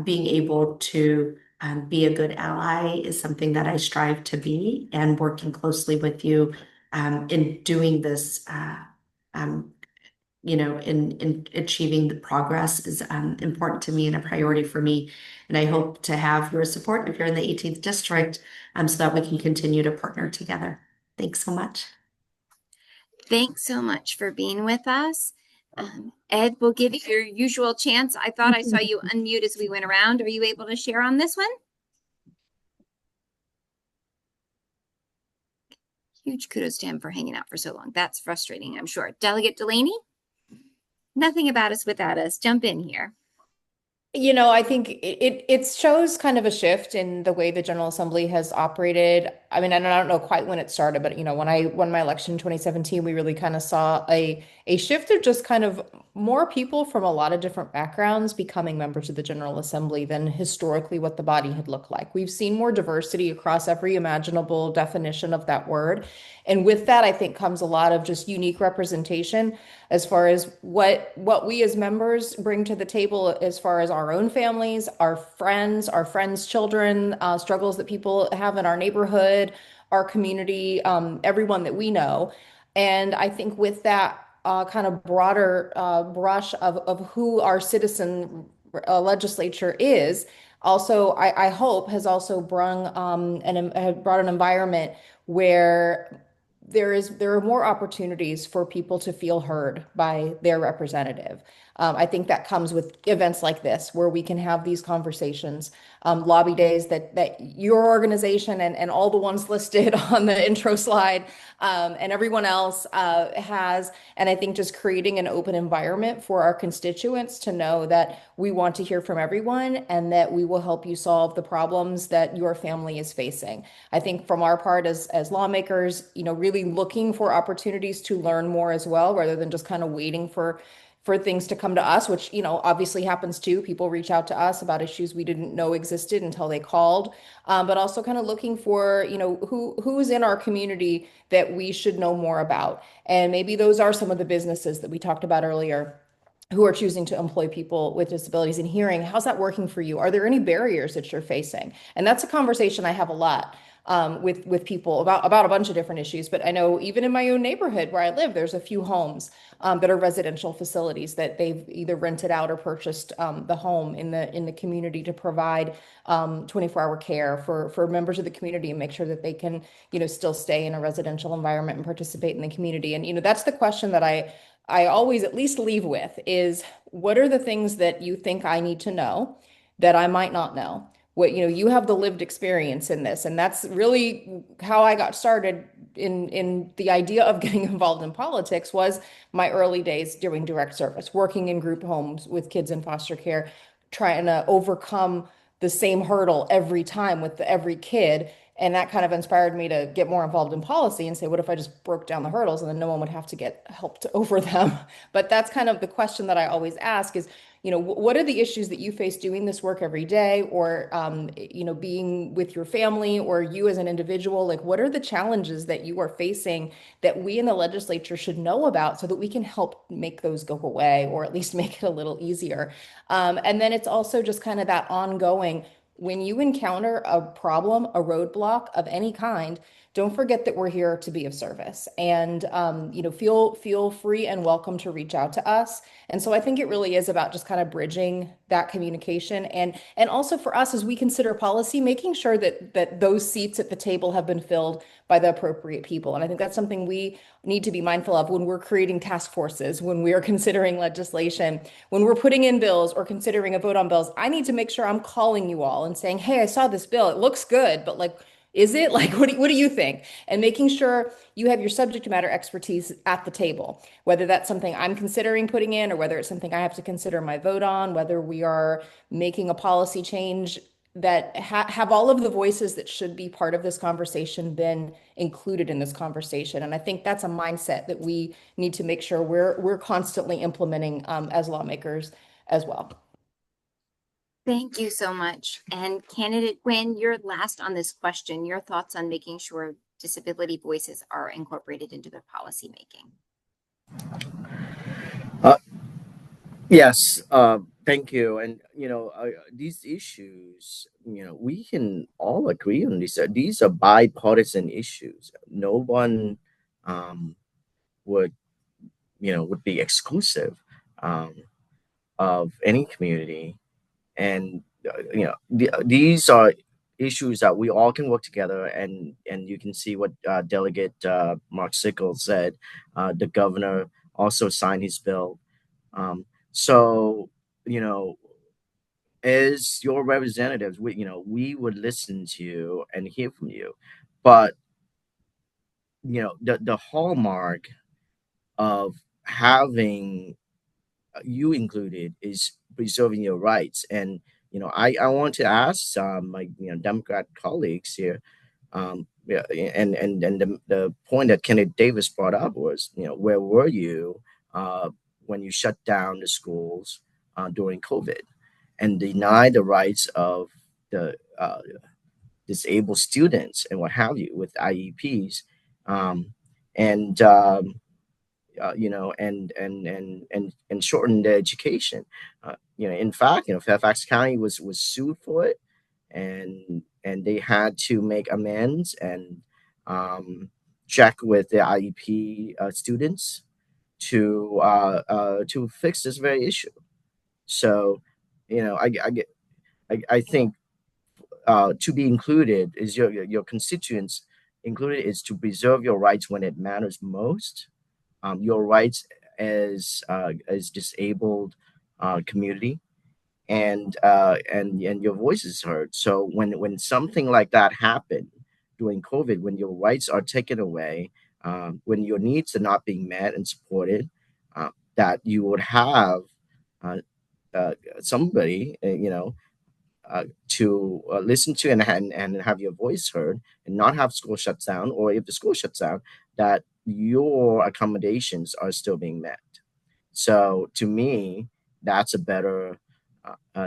being able to be a good ally is something that I strive to be, and working closely with you in doing this, in achieving the progress is important to me and a priority for me. And I hope to have your support if you're in the 18th district, so that we can continue to partner together. Thanks so much. Thanks so much for being with us. Ed, we'll give you your usual chance. I thought I saw you unmute as we went around. Are you able to share on this one? Huge kudos to him for hanging out for so long. That's frustrating, I'm sure. Delegate Delaney? Nothing about us without us. Jump in here. I think it shows kind of a shift in the way the General Assembly has operated. I mean, and I don't know quite when it started, but when I won my election in 2017, we really kind of saw a shift of just kind of more people from a lot of different backgrounds becoming members of the General Assembly than historically what the body had looked like. We've seen more diversity across every imaginable definition of that word. And with that, I think comes a lot of just unique representation as far as what we as members bring to the table, as far as our own families, our friends' children, struggles that people have in our neighborhood, our community, everyone that we know. And I think with that kind of broader brush of who our citizen legislature is, also, I hope has also brought an environment where there are more opportunities for people to feel heard by their representative. I think that comes with events like this, where we can have these conversations, lobby days that your organization and all the ones listed on the intro slide and everyone else has. And I think just creating an open environment for our constituents to know that we want to hear from everyone and that we will help you solve the problems that your family is facing. I think from our part as lawmakers, really looking for opportunities to learn more as well, rather than just kind of waiting for things to come to us, which, obviously happens too. People reach out to us about issues we didn't know existed until they called. But also kind of looking for, who's in our community that we should know more about. And maybe those are some of the businesses that we talked about earlier who are choosing to employ people with disabilities, and hearing, how's that working for you? Are there any barriers that you're facing? And that's a conversation I have a lot with people about a bunch of different issues. But I know even in my own neighborhood where I live, there's a few homes that are residential facilities that they've either rented out or purchased the home in the community to provide 24-hour care for members of the community, and make sure that they can still stay in a residential environment and participate in the community. And that's the question that I always at least leave with is, what are the things that you think I need to know that I might not know? What, you have the lived experience in this. And that's really how I got started in the idea of getting involved in politics, was my early days doing direct service, working in group homes with kids in foster care, trying to overcome the same hurdle every time with every kid. And that kind of inspired me to get more involved in policy and say, what if I just broke down the hurdles and then no one would have to get helped over them? But that's kind of the question that I always ask is, what are the issues that you face doing this work every day, or, being with your family, or you as an individual? Like, what are the challenges that you are facing that we in the legislature should know about, so that we can help make those go away, or at least make it a little easier? And then it's also just kind of that ongoing, when you encounter a problem, a roadblock of any kind, don't forget that we're here to be of service, and feel free and welcome to reach out to us. And so I think it really is about just kind of bridging that communication, and also for us, as we consider policy, making sure that those seats at the table have been filled by the appropriate people. And I think that's something we need to be mindful of when we're creating task forces, when we are considering legislation, when we're putting in bills or considering a vote on bills. I need to make sure I'm calling you all and saying, hey, I saw this bill, it looks good, but like, Is it? Like, what do you think? And making sure you have your subject matter expertise at the table, whether that's something I'm considering putting in or whether it's something I have to consider my vote on, whether we are making a policy change that have all of the voices that should be part of this conversation been included in this conversation. And I think that's a mindset that we need to make sure we're constantly implementing as lawmakers as well. Thank you so much. And candidate Quinn, you're last on this question. Your thoughts on making sure disability voices are incorporated into their policy making? Yes, thank you. And these issues, we can all agree on these. These are bipartisan issues. No one um, would, would be exclusive um, of any community. And these are issues that we all can work together. And you can see what Delegate Mark Sickles said. The governor also signed his bill. So, you know, as your representatives, we would listen to you and hear from you. But, the hallmark of having you included is preserving your rights. And, I want to ask my, Democrat colleagues here, yeah, and the point that Kenneth Davis brought up was, where were you when you shut down the schools during COVID and deny the rights of the disabled students and what have you with IEPs, and and shorten the education. In fact, Fairfax County was sued for it, and they had to make amends and check with the IEP students to fix this very issue. So, I think to be included is your constituents included is to preserve your rights when it matters most. Your rights as disabled community, and your voice is heard. So when something like that happened during COVID, when your rights are taken away, when your needs are not being met and supported, that you would have uh, somebody, to listen to and have your voice heard and not have school shuts down, or if the school shuts down, that your accommodations are still being met. So to me, that's a better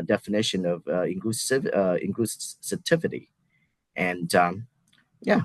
definition of inclusivity. And yeah.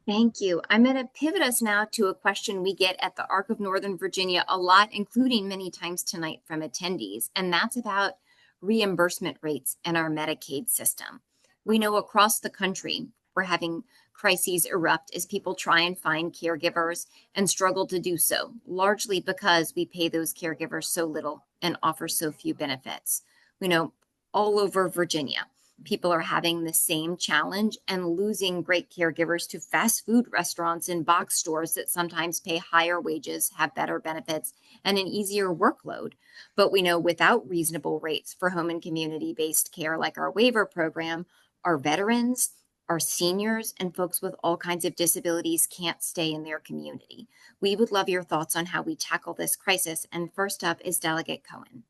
Thank you. I'm going to pivot us now to a question we get at the Arc of Northern Virginia a lot, including many times tonight from attendees, and that's about reimbursement rates in our Medicaid system. We know across the country we're having crises erupt as people try and find caregivers and struggle to do so, largely because we pay those caregivers so little and offer so few benefits. We know all over Virginia, people are having the same challenge and losing great caregivers to fast food restaurants and box stores that sometimes pay higher wages, have better benefits, and an easier workload. But we know without reasonable rates for home and community-based care like our waiver program, our veterans, our seniors, and folks with all kinds of disabilities can't stay in their community. We would love your thoughts on how we tackle this crisis. And first up is Delegate Cohen.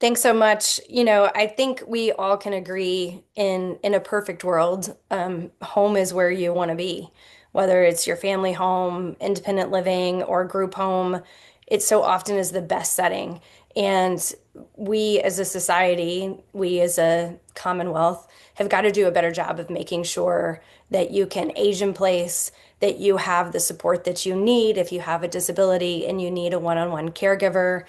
Thanks so much. I think we all can agree in a perfect world, home is where you want to be, whether it's your family home, independent living, or group home. It so often is the best setting. And we as a society, we as a Commonwealth have got to do a better job of making sure that you can age in place, that you have the support that you need if you have a disability and you need a one-on-one caregiver.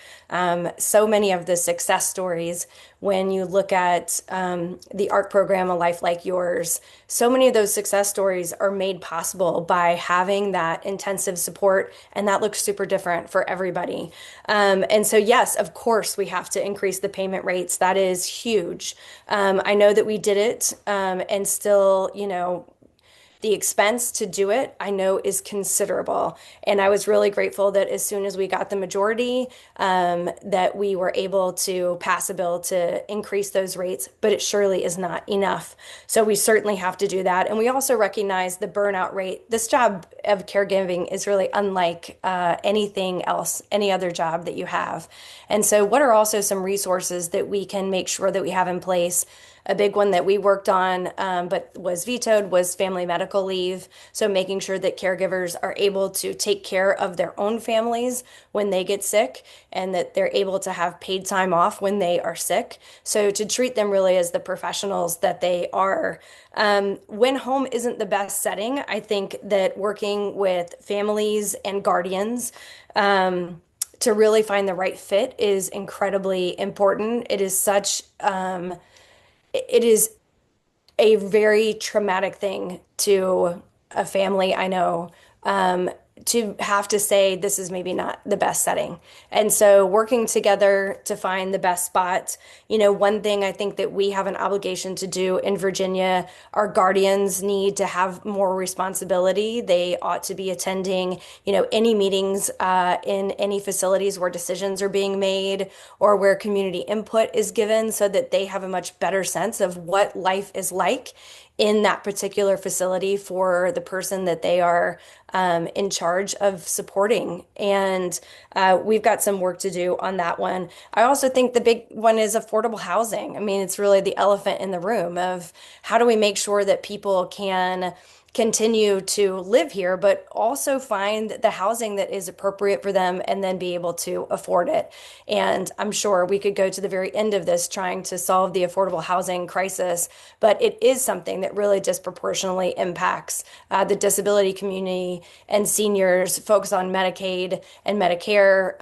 So many of the success stories, when you look at the ARC program, A Life Like Yours, so many of those success stories are made possible by having that intensive support, and that looks super different for everybody. And so, yes, of course, we have to increase the payment rates. That is huge. I know that we did it, and still, the expense to do it, I know, is considerable. And I was really grateful that as soon as we got the majority, that we were able to pass a bill to increase those rates, but it surely is not enough. So we certainly have to do that. And we also recognize the burnout rate. This job of caregiving is really unlike anything else, any other job that you have. And so, what are also some resources that we can make sure that we have in place? A big one that we worked on, but was vetoed, was family medical leave. So making sure that caregivers are able to take care of their own families when they get sick and that they're able to have paid time off when they are sick. So to treat them really as the professionals that they are. When home isn't the best setting, I think that working with families and guardians, to really find the right fit is incredibly important. It is such, it is a very traumatic thing to a family, I know, to have to say this is maybe not the best setting. And so working together to find the best spot, one thing I think that we have an obligation to do in Virginia, our guardians need to have more responsibility. They ought to be attending, any meetings in any facilities where decisions are being made or where community input is given so that they have a much better sense of what life is like in that particular facility for the person that they are in charge of supporting. And we've got some work to do on that one. I also think the big one is affordable housing. I mean, it's really the elephant in the room of how do we make sure that people can continue to live here, but also find the housing that is appropriate for them and then be able to afford it. And I'm sure we could go to the very end of this trying to solve the affordable housing crisis, but it is something that really disproportionately impacts the disability community and seniors, folks on Medicaid and Medicare.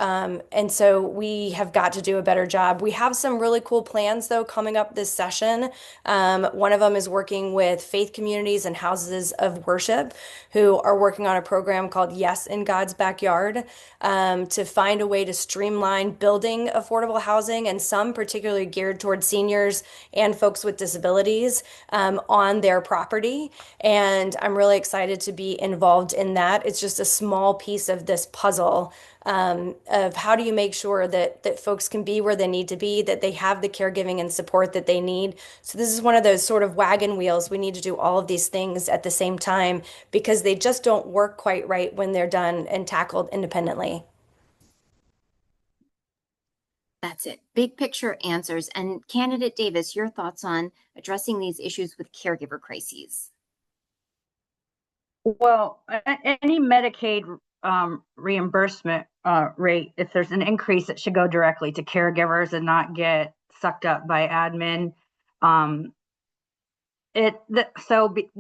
And so we have got to do a better job. We have some really cool plans, though, coming up this session. One of them is working with faith communities and houses of worship who are working on a program called Yes in God's Backyard, to find a way to streamline building affordable housing, and some particularly geared towards seniors and folks with disabilities on their property. And I'm really excited to be involved in that. It's just a small piece of this puzzle of how do you make sure that folks can be where they need to be, that they have the caregiving and support that they need. So this is one of those sort of wagon wheels. We need to do all of these things at the same time because they just don't work quite right when they're done and tackled independently. That's it. Big picture answers. And Candidate Davis, your thoughts on addressing these issues with caregiver crises? Well, any Medicaid reimbursement rate, if there's an increase, it should go directly to caregivers and not get sucked up by admin.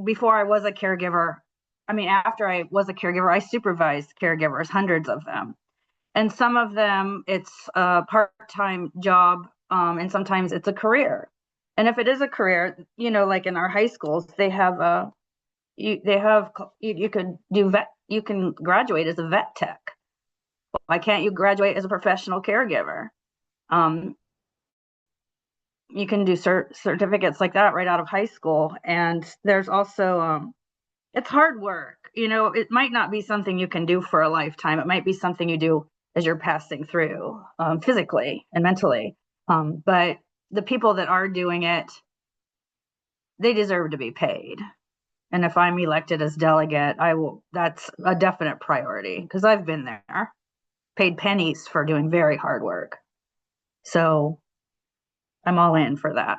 Before I was a caregiver, after I was a caregiver, I supervised caregivers, hundreds of them. And some of them, it's a part-time job, and sometimes it's a career. And if it is a career, like in our high schools, they have you can graduate as a vet tech. Why can't you graduate as a professional caregiver? You can do certificates like that right out of high school. And there's also it's hard work. It might not be something you can do for a lifetime. It might be something you do as you're passing through, physically and mentally. But the people that are doing it, they deserve to be paid. And if I'm elected as delegate, that's a definite priority because I've been there, paid pennies for doing very hard work. So I'm all in for that.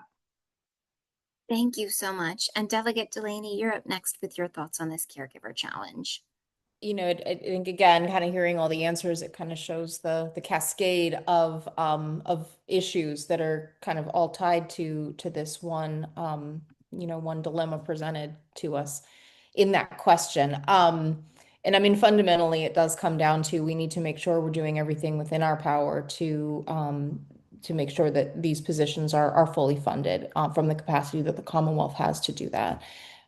Thank you so much. And Delegate Delaney, you're up next with your thoughts on this caregiver challenge. I think again, kind of hearing all the answers, it kind of shows the cascade of issues that are kind of all tied to this one one dilemma presented to us in that question. And I mean, fundamentally, it does come down to we need to make sure we're doing everything within our power to make sure that these positions are fully funded from the capacity that the Commonwealth has to do that.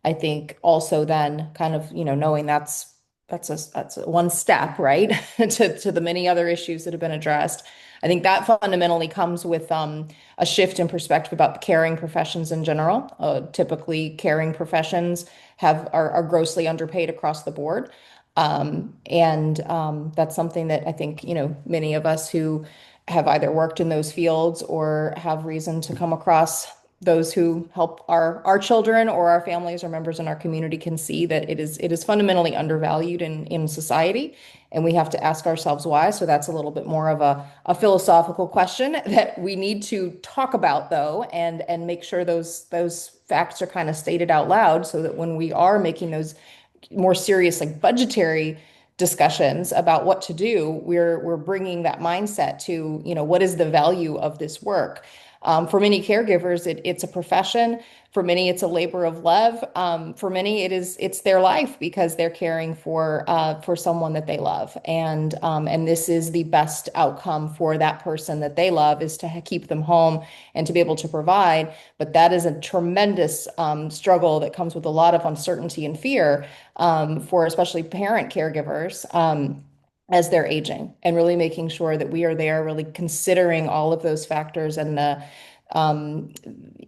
I think also then kind of, knowing that's that's one step, right? To the many other issues that have been addressed. I think that fundamentally comes with a shift in perspective about caring professions in general. Typically, caring professions are grossly underpaid across the board. And that's something that I think, many of us who have either worked in those fields or have reason to come across those who help our children or our families or members in our community can see that it is fundamentally undervalued in society, and we have to ask ourselves why. So that's a little bit more of a philosophical question that we need to talk about, though, and make sure those facts are kind of stated out loud, so that when we are making those more serious, like, budgetary discussions about what to do, we're bringing that mindset to, what is the value of this work. For many caregivers, it's a profession. For many, it's a labor of love. For many, it's their life, because they're caring for someone that they love, and this is the best outcome for that person that they love, is to keep them home and to be able to provide. But that is a tremendous struggle that comes with a lot of uncertainty and fear, for especially parent caregivers. As they're aging, and really making sure that we are there, really considering all of those factors, and um,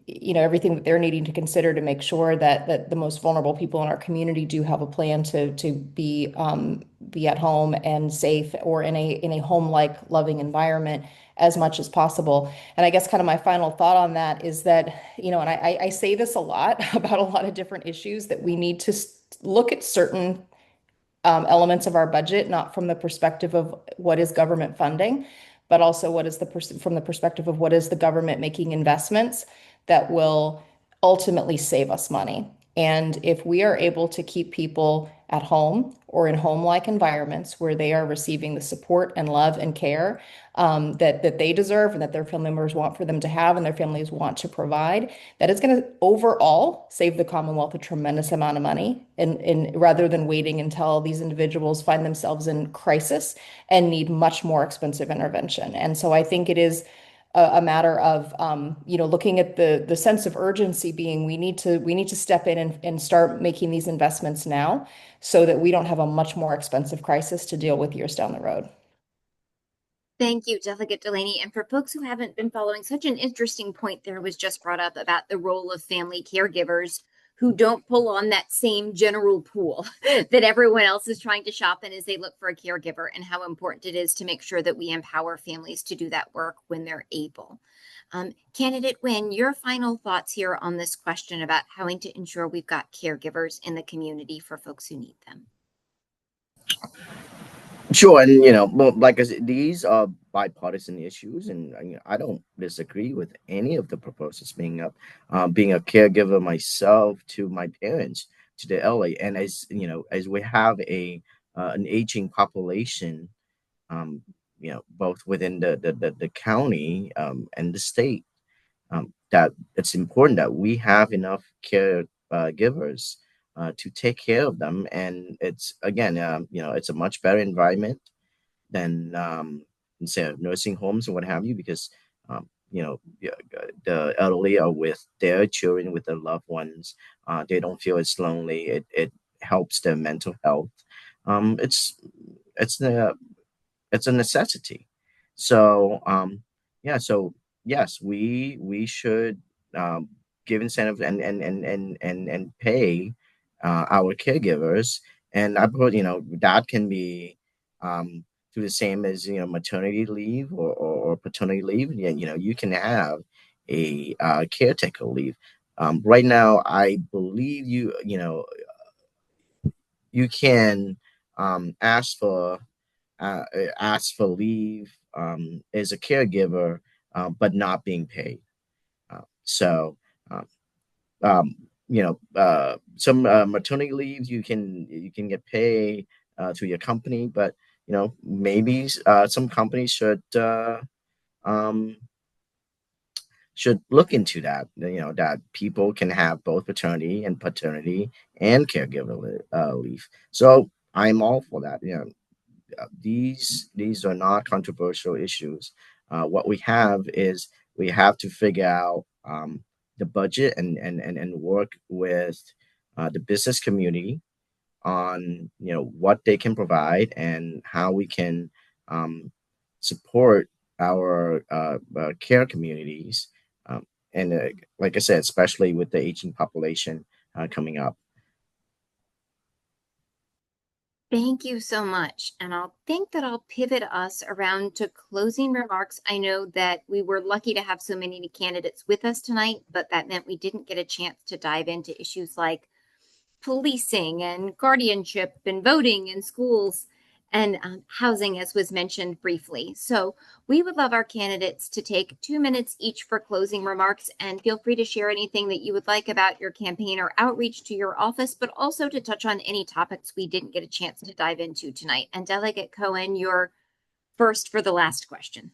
everything that they're needing to consider to make sure that the most vulnerable people in our community do have a plan to be at home and safe, or in a home-like loving environment as much as possible. And I guess kind of my final thought on that is that, and I say this a lot about a lot of different issues, that we need to look at certain elements of our budget, not from the perspective of what is government funding, but also what is from the perspective of what is the government making investments that will ultimately save us money. And if we are able to keep people at home or in home-like environments where they are receiving the support and love and care that they deserve, and that their family members want for them to have, and their families want to provide, that is going to overall save the Commonwealth a tremendous amount of money, and rather than waiting until these individuals find themselves in crisis and need much more expensive intervention. And so I think it is a matter of looking at the sense of urgency, being we need to step in and start making these investments now, so that we don't have a much more expensive crisis to deal with years down the road. Thank you, Delegate Delaney. And for folks who haven't been following, such an interesting point there was just brought up about the role of family caregivers who don't pull on that same general pool that everyone else is trying to shop in as they look for a caregiver, and how important it is to make sure that we empower families to do that work when they're able. Candidate Wynn, your final thoughts here on this question about having to ensure we've got caregivers in the community for folks who need them. Sure, and well, like I said, these are bipartisan issues, and I don't disagree with any of the proposals being up. Being a caregiver myself to my parents, to the elderly, and as we have an aging population, both within the county and the state, that it's important that we have enough care givers to take care of them, and it's again, it's a much better environment than say nursing homes and what have you, because the elderly are with their children, with their loved ones. They don't feel it's lonely. It helps their mental health. It's it's the it's a necessity. So yeah, so yes, we should um, give incentive and pay our caregivers, and I put that can be through the same as maternity leave or paternity leave. Yeah, you can have a caretaker leave. Right now, I believe you can ask for ask for leave as a caregiver, but not being paid. So, uh, some maternity leaves you can get paid to your company, but maybe some companies um, should look into that. That people can have both paternity and paternity and caregiver leave. So I'm all for that. These are not controversial issues. What we have is we have to figure out the budget and work with the business community on what they can provide and how we can support our care communities, and like I said, especially with the aging population coming up. Thank you so much. And I'll think that I'll pivot us around to closing remarks. I know that we were lucky to have so many candidates with us tonight, but that meant we didn't get a chance to dive into issues like policing and guardianship and voting in schools and housing, as was mentioned briefly. So we would love our candidates to take 2 minutes each for closing remarks, and feel free to share anything that you would like about your campaign or outreach to your office, but also to touch on any topics we didn't get a chance to dive into tonight. And Delegate Cohen, you're first for the last question.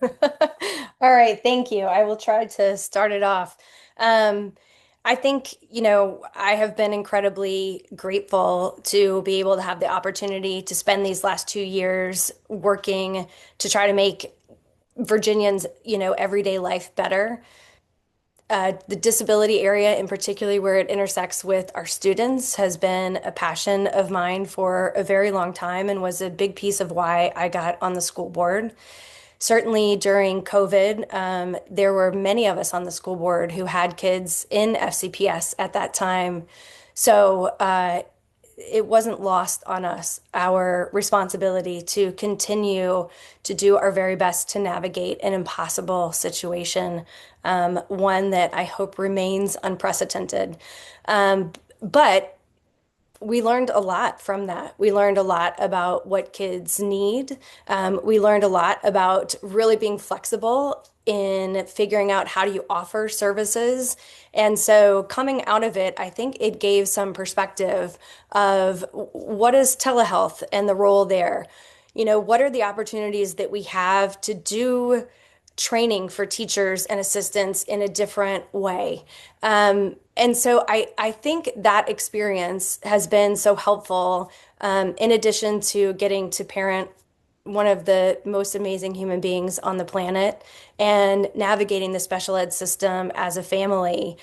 All right, thank you. I will try to start it off. I think, I have been incredibly grateful to be able to have the opportunity to spend these last 2 years working to try to make Virginians, everyday life better. The disability area, in particular, where it intersects with our students, has been a passion of mine for a very long time and was a big piece of why I got on the school board. Certainly during COVID, there were many of us on the school board who had kids in FCPS at that time. So it wasn't lost on us, our responsibility to continue to do our very best to navigate an impossible situation, one that I hope remains unprecedented. But we learned a lot from that. We learned a lot about what kids need. We learned a lot about really being flexible in figuring out how do you offer services. And so coming out of it, I think it gave some perspective of what is telehealth and the role there. What are the opportunities that we have to do training for teachers and assistants in a different way. And so I think that experience has been so helpful, in addition to getting to parent one of the most amazing human beings on the planet and navigating the special ed system as a family,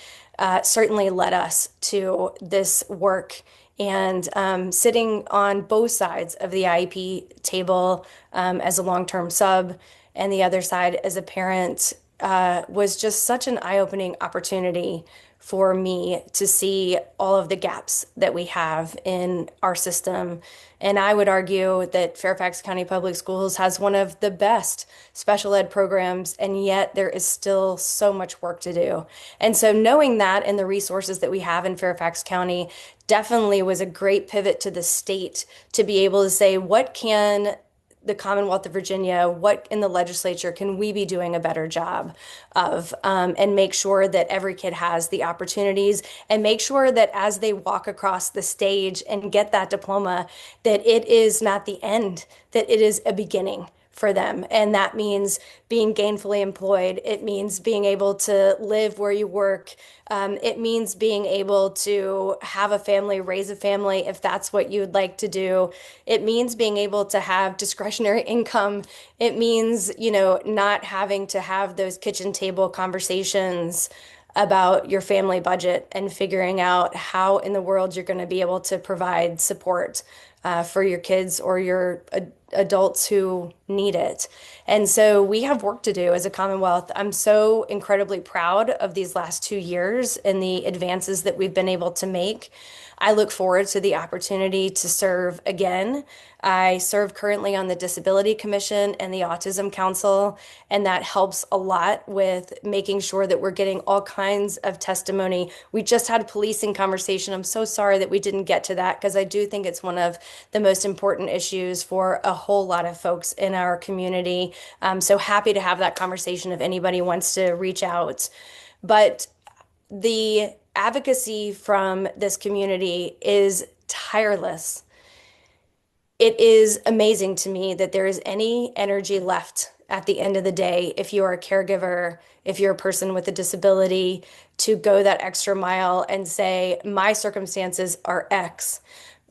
certainly led us to this work. And sitting on both sides of the IEP table as a long-term sub and the other side as a parent was just such an eye-opening opportunity for me to see all of the gaps that we have in our system. And I would argue that Fairfax County Public Schools has one of the best special ed programs, and yet there is still so much work to do. And so knowing that and the resources that we have in Fairfax County definitely was a great pivot to the state to be able to say, what can the Commonwealth of Virginia, what in the legislature can we be doing a better job of, and make sure that every kid has the opportunities, and make sure that as they walk across the stage and get that diploma, that it is not the end, that it is a beginning for them. And that means being gainfully employed. It means being able to live where you work. It means being able to have a family, raise a family if that's what you would like to do. It means being able to have discretionary income. It means, not having to have those kitchen table conversations about your family budget and figuring out how in the world you're going to be able to provide support for your kids or your adults who need it. And so we have work to do as a Commonwealth. I'm so incredibly proud of these last 2 years and the advances that we've been able to make. I look forward to the opportunity to serve again. I serve currently on the Disability Commission and the Autism Council, and that helps a lot with making sure that we're getting all kinds of testimony. We just had a policing conversation. I'm so sorry that we didn't get to that because I do think it's one of the most important issues for a whole lot of folks in our community. I'm so happy to have that conversation if anybody wants to reach out. But the advocacy from this community is tireless. It is amazing to me that there is any energy left at the end of the day, if you are a caregiver, if you're a person with a disability, to go that extra mile and say, my circumstances are X,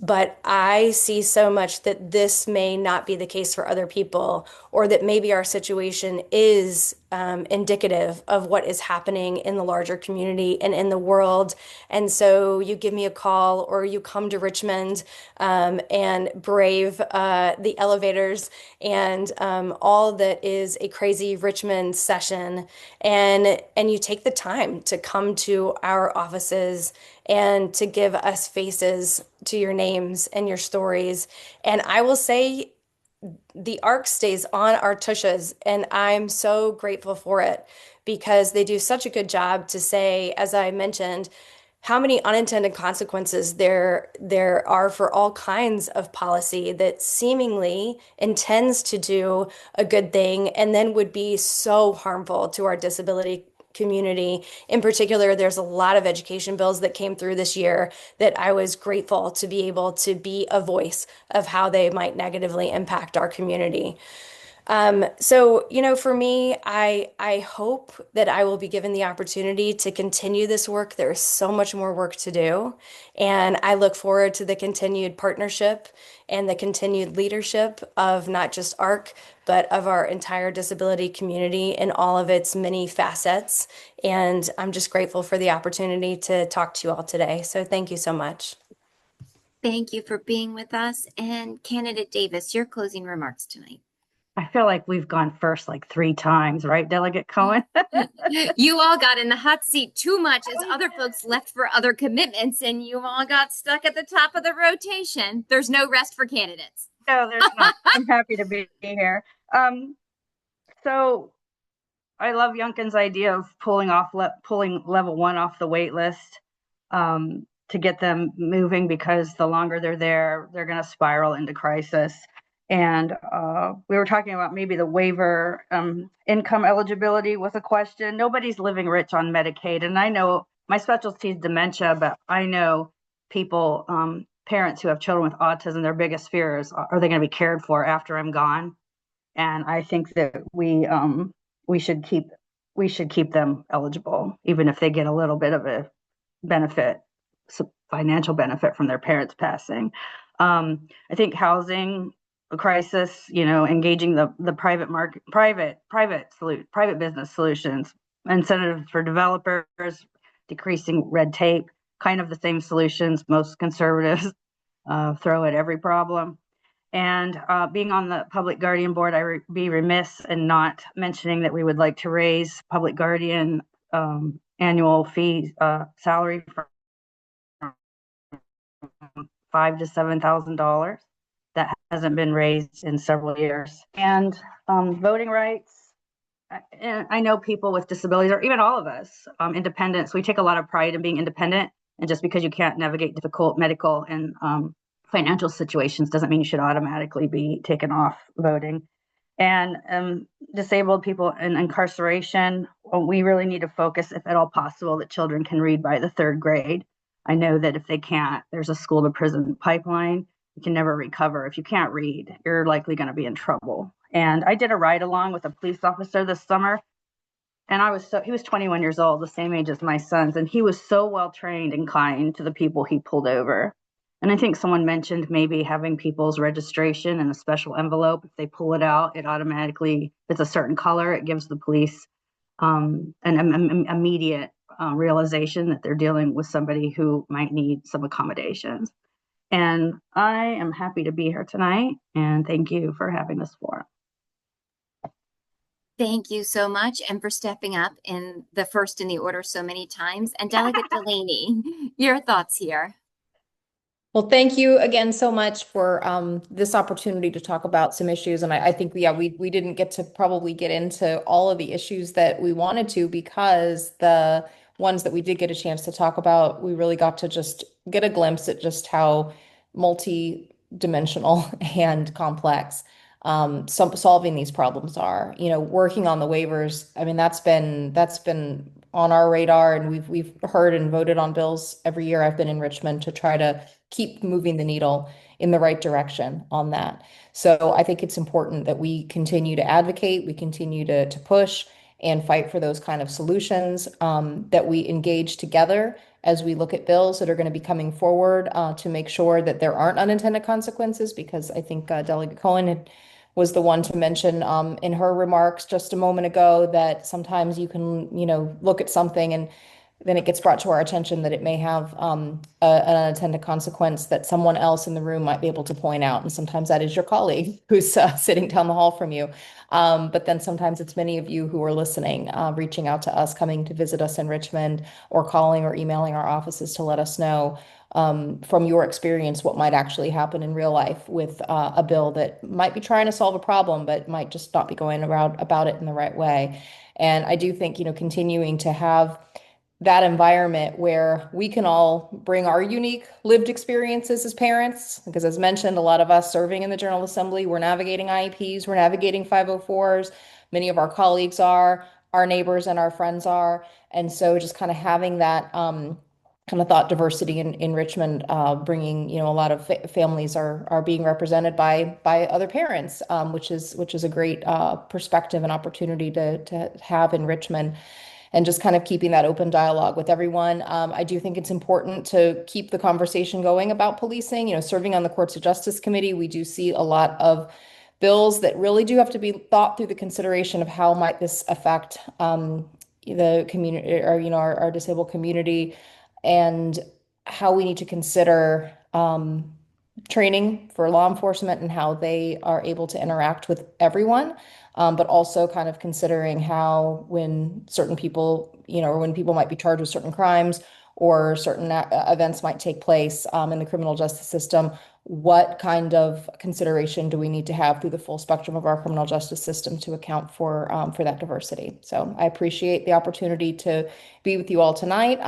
but I see so much that this may not be the case for other people, or that maybe our situation is indicative of what is happening in the larger community and in the world. And so you give me a call or you come to Richmond and brave the elevators and all that is a crazy Richmond session, and you take the time to come to our offices and to give us faces to your names and your stories. And I will say, the ARC stays on our tushes, and I'm so grateful for it because they do such a good job to say, as I mentioned, how many unintended consequences there are for all kinds of policy that seemingly intends to do a good thing and then would be so harmful to our disability community. In particular, there's a lot of education bills that came through this year that I was grateful to be able to be a voice of how they might negatively impact our community. So, for me, I hope that I will be given the opportunity to continue this work. There is so much more work to do, and I look forward to the continued partnership and the continued leadership of not just ARC, but of our entire disability community in all of its many facets. And I'm just grateful for the opportunity to talk to you all today. So thank you so much. Thank you for being with us. And Candidate Davis, your closing remarks tonight. I feel like we've gone first like 3 times, right, Delegate Cohen? You all got in the hot seat too much as other folks left for other commitments, and you all got stuck at the top of the rotation. There's no rest for candidates. No, there's not. I'm happy to be here. So I love Youngkin's idea of pulling level 1 off the wait list to get them moving, because the longer they're there, they're going to spiral into crisis. And we were talking about maybe the waiver income eligibility was a question. Nobody's living rich on Medicaid. And I know my specialty is dementia, but I know people, parents who have children with autism, their biggest fear is, are they going to be cared for after I'm gone? And I think that we should keep them eligible, even if they get a little bit of a benefit, financial benefit from their parents passing. I think housing crisis, engaging the private market, private business solutions, incentives for developers, decreasing red tape, kind of the same solutions most conservatives throw at every problem. And being on the Public Guardian Board, be remiss in not mentioning that we would like to raise Public Guardian annual fee salary from $5,000 to $7,000. That hasn't been raised in several years. And voting rights. I know people with disabilities, or even all of us, independents, we take a lot of pride in being independent. And just because you can't navigate difficult medical and financial situations doesn't mean you should automatically be taken off voting. And disabled people in incarceration, we really need to focus, if at all possible, that children can read by the 3rd grade. I know that if they can't, there's a school to prison pipeline. You can never recover. If you can't read, you're likely going to be in trouble. And I did a ride along with a police officer this summer, and he was 21 years old, the same age as my sons, and he was so well trained and kind to the people he pulled over. And I think someone mentioned maybe having people's registration in a special envelope. If they pull it out, it automatically, if it's a certain color, it gives the police an immediate realization that they're dealing with somebody who might need some accommodations. And I am happy to be here tonight, and thank you for having this forum. Thank you so much, and for stepping up in the first in the order so many times. And Delegate Delaney, your thoughts here. Well, thank you again so much for this opportunity to talk about some issues. And I think, we didn't get to probably get into all of the issues that we wanted to, because the ones that we did get a chance to talk about, we really got to just get a glimpse at just how multi-dimensional and complex solving these problems are. Working on the waivers, I mean, that's been on our radar, and we've heard and voted on bills every year I've been in Richmond to try to keep moving the needle in the right direction on that. So I think it's important that we continue to advocate, we continue to push and fight for those kind of solutions, that we engage together as we look at bills that are going to be coming forward to make sure that there aren't unintended consequences, because I think Delegate Cohen was the one to mention in her remarks just a moment ago that sometimes you can, look at something and then it gets brought to our attention that it may have an unintended consequence that someone else in the room might be able to point out. And sometimes that is your colleague who's sitting down the hall from you. But then sometimes it's many of you who are listening, reaching out to us, coming to visit us in Richmond, or calling or emailing our offices to let us know from your experience what might actually happen in real life with a bill that might be trying to solve a problem, but might just not be going about it in the right way. And I do think, continuing to have that environment where we can all bring our unique lived experiences as parents, because as mentioned, a lot of us serving in the General Assembly, we're navigating IEPs, we're navigating 504s, many of our colleagues are, our neighbors and our friends are. And so just kind of having that kind of thought diversity in Richmond, bringing, a lot of families are being represented by other parents, which is a great perspective and opportunity to have in Richmond, and just kind of keeping that open dialogue with everyone. I do think it's important to keep the conversation going about policing. Serving on the Courts of Justice Committee, we do see a lot of bills that really do have to be thought through the consideration of how might this affect the community, or our disabled community, and how we need to consider training for law enforcement and how they are able to interact with everyone, but also kind of considering how when certain people, or when people might be charged with certain crimes or certain events might take place in the criminal justice system, what kind of consideration do we need to have through the full spectrum of our criminal justice system to account for that diversity? So I appreciate the opportunity to be with you all tonight.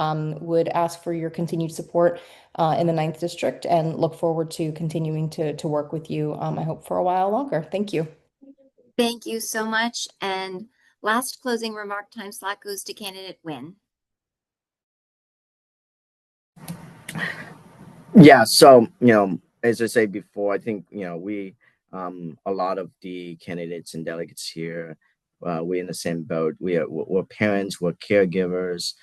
Would ask for your continued support in the 9th District, and look forward to continuing to work with you, I hope for a while longer. Thank you. Thank you so much. And last closing remark time slot goes to candidate Wynn. Yeah, so as I said before, I think we a lot of the candidates and delegates here, we're in the same boat. We're parents, we're caregivers,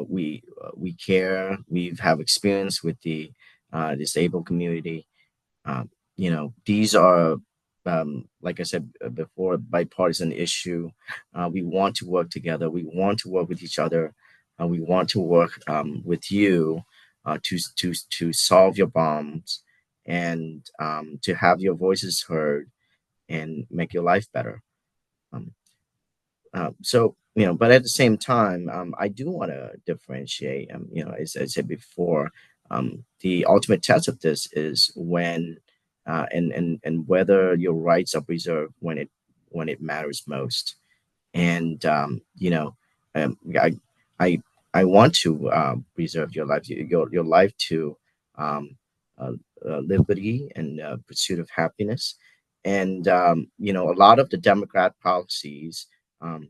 we care, we have experience with the disabled community. These are like I said before, bipartisan issue. We want to work together. We want to work with each other. We want to work with you to solve your problems, and to have your voices heard and make your life better. Um, but at the same time, I do want to differentiate. As I said before, the ultimate test of this is when and whether your rights are preserved when it matters most. And I I I want to preserve your life, your life to um, uh, liberty and pursuit of happiness. And a lot of the Democrat policies, um,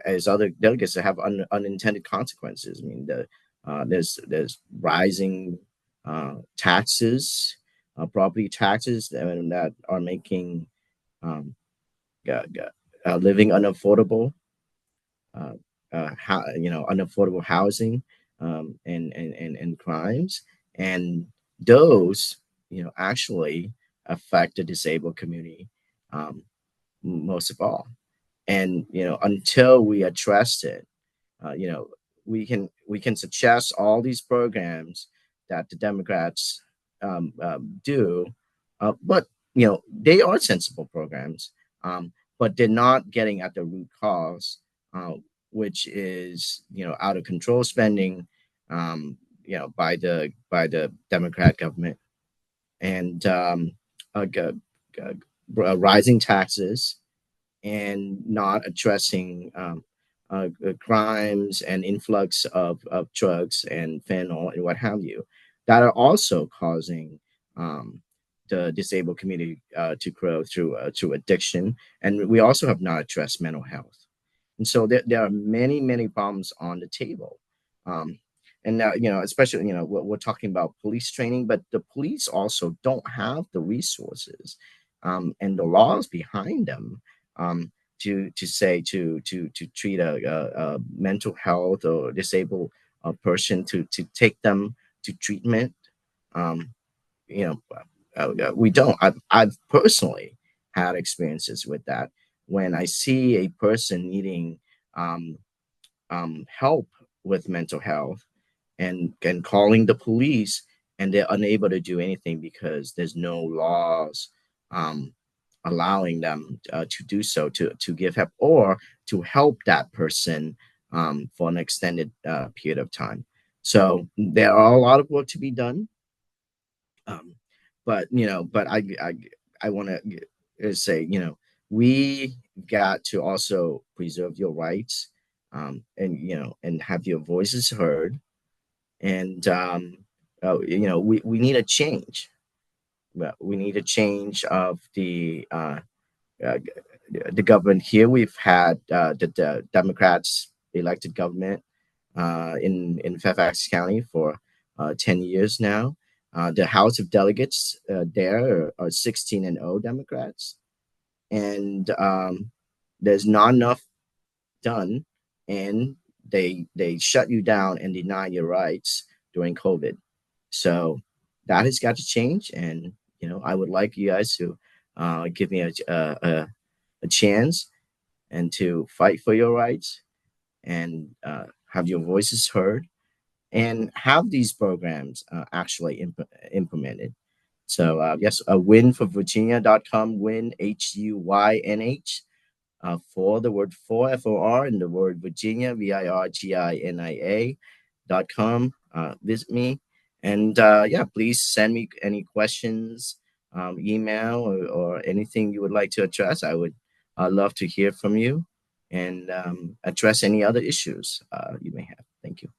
as other delegates, that have unintended consequences. I mean, there's rising taxes, property taxes that are making um, living unaffordable, uh, unaffordable housing, and crimes, and those actually affect the disabled community most of all. And until we address it, uh, you know, we can suggest all these programs that the Democrats do, but they are sensible programs, but they're not getting at the root cause, uh, which is out of control spending, by the Democrat government, and rising taxes, and not addressing crimes and influx of drugs and fentanyl and what have you, that are also causing the disabled community to grow through addiction. And we also have not addressed mental health. And so there are many, many problems on the table. Um, and now, especially, we're talking about police training, but the police also don't have the resources and the laws behind them, to say to treat a mental health or disabled person, to take them to treatment. Um, you know, we don't. I've personally had experiences with that. When I see a person needing help with mental health and calling the police, and they're unable to do anything because there's no laws um, allowing them to do so, to give help or to help that person for an extended period of time. So there are a lot of work to be done. Um, but I want to say, we got to also preserve your rights, and have your voices heard. And we need a change. Well, we need a change of uh, the government here. We've had the Democrats elected government in Fairfax County for 10 years now. The House of Delegates there are 16-0 Democrats, and there's not enough done, and they shut you down and deny your rights during COVID. So that has got to change, and I would like you guys to give me a chance and to fight for your rights, and have your voices heard, and have these programs actually implemented. So yes, a win for Virginia.com, win HUYNH, for the word for FOR and the word Virginia VIRGINIA.com. Visit me, and yeah, please send me any questions, email, or anything you would like to address. I would love to hear from you, and address any other issues you may have. Thank you.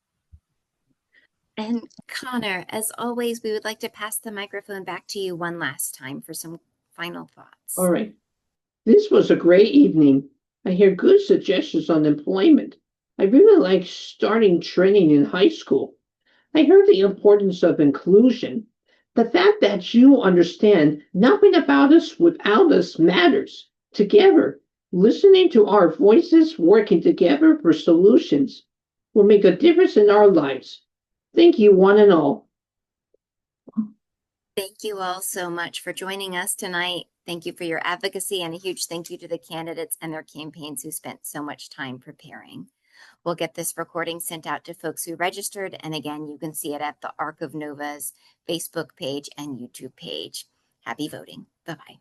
And Connor, as always, we would like to pass the microphone back to you one last time for some final thoughts. All right. This was a great evening. I hear good suggestions on employment. I really like starting training in high school. I heard the importance of inclusion. The fact that you understand nothing about us without us matters. Together, listening to our voices working together for solutions will make a difference in our lives. Thank you, one and all. Thank you all so much for joining us tonight. Thank you for your advocacy, and a huge thank you to the candidates and their campaigns who spent so much time preparing. We'll get this recording sent out to folks who registered. And again, you can see it at the Arc of Nova's Facebook page and YouTube page. Happy voting. Bye-bye.